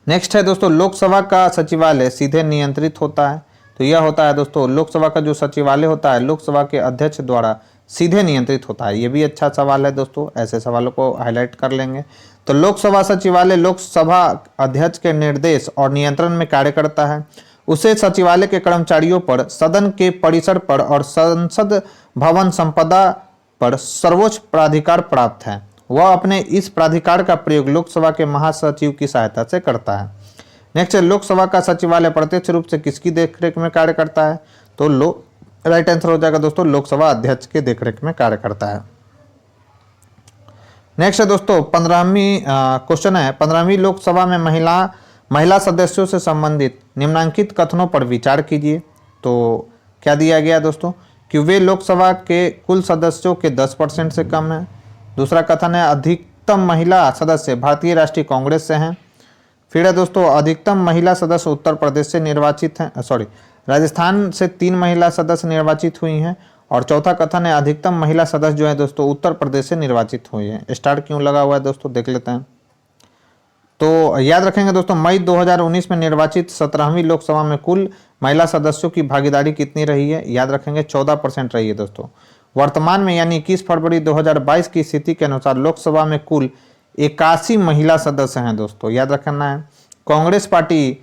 नेक्स्ट है दोस्तों, लोकसभा का सचिवालय सीधे नियंत्रित होता है। तो यह होता है दोस्तों लोकसभा का जो सचिवालय होता है लोकसभा के अध्यक्ष द्वारा सीधे नियंत्रित होता है। ये भी अच्छा सवाल है दोस्तों, ऐसे सवालों को हाईलाइट कर लेंगे। तो लोकसभा सचिवालय लोकसभा अध्यक्ष के निर्देश और नियंत्रण में कार्य करता है। उसे सचिवालय के कर्मचारियों पर, सदन के परिसर पर और संसद भवन संपदा पर सर्वोच्च प्राधिकार प्राप्त है। वह अपने इस प्राधिकार का प्रयोग लोकसभा के महासचिव की सहायता से करता है। नेक्स्ट, लोकसभा का सचिवालय प्रत्यक्ष रूप से किसकी देखरेख में कार्य करता है? तो राइट आंसर हो जाएगा दोस्तों लोकसभा अध्यक्ष के देखरेख में कार्य करता है। नेक्स्ट है दोस्तों 15वीं क्वेश्चन है, 15वीं लोकसभा में महिला सदस्यों से संबंधित निम्नलिखित कथनों पर विचार कीजिए। तो क्या दिया गया दोस्तों कि वे लोकसभा के कुल सदस्यों के 10% से कम है। दूसरा कथन है अधिकतम महिला सदस्य भारतीय राष्ट्रीय कांग्रेस से हैं। फिर है दोस्तों अधिकतम महिला सदस्य उत्तर प्रदेश से निर्वाचित हैं, राजस्थान से 3 महिला सदस्य निर्वाचित हुई हैं। और चौथा कथन है अधिकतम महिला सदस्य जो है दोस्तों उत्तर प्रदेश से निर्वाचित हुई हैं। स्टार क्यों लगा हुआ है दोस्तों देख लेते हैं। तो याद रखेंगे दोस्तों मई 2019 में निर्वाचित 17वीं लोकसभा में कुल महिला सदस्यों की भागीदारी कितनी रही है? याद रखेंगे 14% रही है दोस्तों। वर्तमान में यानी 21 फरवरी 2022 की स्थिति के अनुसार लोकसभा में कुल 81 महिला सदस्य हैं दोस्तों, याद रखना है। कांग्रेस पार्टी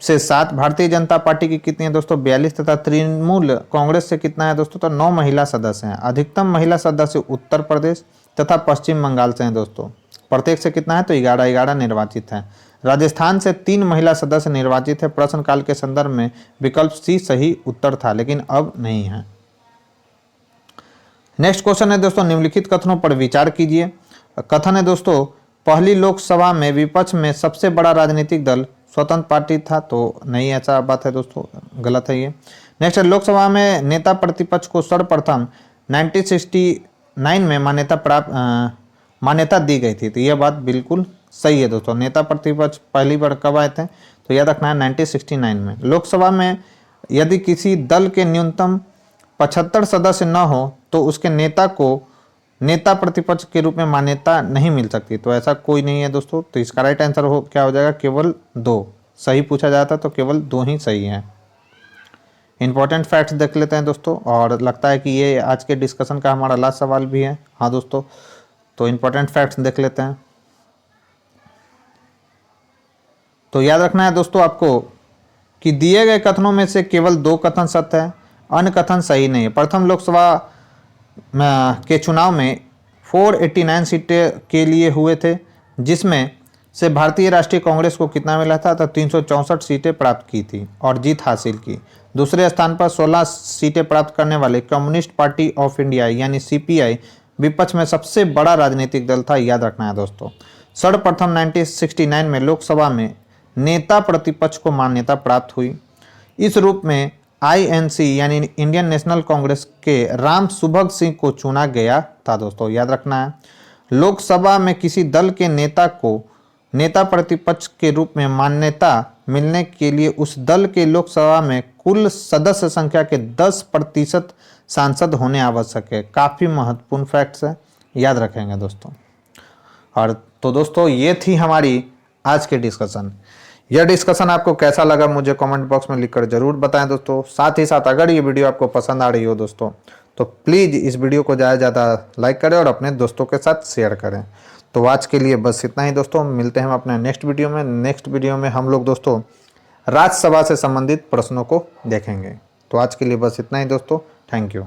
से 7, भारतीय जनता पार्टी की कितनी है दोस्तों 42 तथा तृणमूल कांग्रेस से कितना है दोस्तों तो 9 महिला सदस्य हैं। अधिकतम महिला सदस्य उत्तर प्रदेश तथा पश्चिम बंगाल से हैं दोस्तों, प्रत्येक से कितना है तो 11 निर्वाचित हैं। राजस्थान से 3 महिला सदस्य निर्वाचित है। प्रश्नकाल के संदर्भ में विकल्प सी सही उत्तर था, लेकिन अब नहीं है। नेक्स्ट क्वेश्चन है दोस्तों, निम्नलिखित कथनों पर विचार कीजिए। कथन है दोस्तों, पहली लोकसभा में विपक्ष में सबसे बड़ा राजनीतिक दल स्वतंत्र पार्टी था, तो नहीं, ऐसा बात है दोस्तों, गलत है ये। नेक्स्ट है, लोकसभा में नेता प्रतिपक्ष को सर्वप्रथम 1969 में मान्यता दी गई थी, तो यह बात बिल्कुल सही है दोस्तों। नेता प्रतिपक्ष पहली बार कब आए थे, तो याद रखना है 1969 में। लोकसभा में यदि किसी दल के न्यूनतम 75 सदस्य न हो तो उसके नेता को नेता प्रतिपक्ष के रूप में मान्यता नहीं मिल सकती, तो ऐसा कोई नहीं है दोस्तों। तो इसका राइट आंसर क्या हो जाएगा, केवल 2 सही पूछा जाता तो केवल 2 ही सही है। इंपॉर्टेंट फैक्ट्स देख लेते हैं दोस्तों, और लगता है कि ये आज के डिस्कशन का हमारा लास्ट सवाल भी है। हाँ दोस्तों, तो इंपॉर्टेंट फैक्ट्स देख लेते हैं। तो याद रखना है दोस्तों आपको कि दिए गए कथनों में से केवल 2 कथन सत्य है, अन्य कथन सही नहीं है। प्रथम लोकसभा के चुनाव में 489 सीटें के लिए हुए थे, जिसमें से भारतीय राष्ट्रीय कांग्रेस को कितना मिला था, तो 364 सीटें प्राप्त की थी और जीत हासिल की। दूसरे स्थान पर 16 सीटें प्राप्त करने वाले कम्युनिस्ट पार्टी ऑफ इंडिया यानी सीपीआई विपक्ष में सबसे बड़ा राजनीतिक दल था, याद रखना है दोस्तों। सर्वप्रथम 1969 में लोकसभा में नेता प्रतिपक्ष को मान्यता प्राप्त हुई। इस रूप में INC यानी इंडियन नेशनल कांग्रेस के राम सुभग सिंह को चुना गया था दोस्तों, याद रखना है। लोकसभा में किसी दल के नेता को नेता प्रतिपक्ष के रूप में मान्यता मिलने के लिए उस दल के लोकसभा में कुल सदस्य संख्या के 10% सांसद होने आवश्यक है। काफ़ी महत्वपूर्ण फैक्ट्स है, याद रखेंगे दोस्तों। और तो दोस्तों ये थी हमारी आज की डिस्कशन। यह डिस्कशन आपको कैसा लगा मुझे कमेंट बॉक्स में लिखकर जरूर बताएं दोस्तों। साथ ही साथ अगर ये वीडियो आपको पसंद आ रही हो दोस्तों, तो प्लीज़ इस वीडियो को ज़्यादा से ज़्यादा लाइक करें और अपने दोस्तों के साथ शेयर करें। तो आज के लिए बस इतना ही दोस्तों, मिलते हैं हम अपने नेक्स्ट वीडियो में। नेक्स्ट वीडियो में हम लोग दोस्तों राज्यसभा से संबंधित प्रश्नों को देखेंगे। तो आज के लिए बस इतना ही दोस्तों, थैंक यू।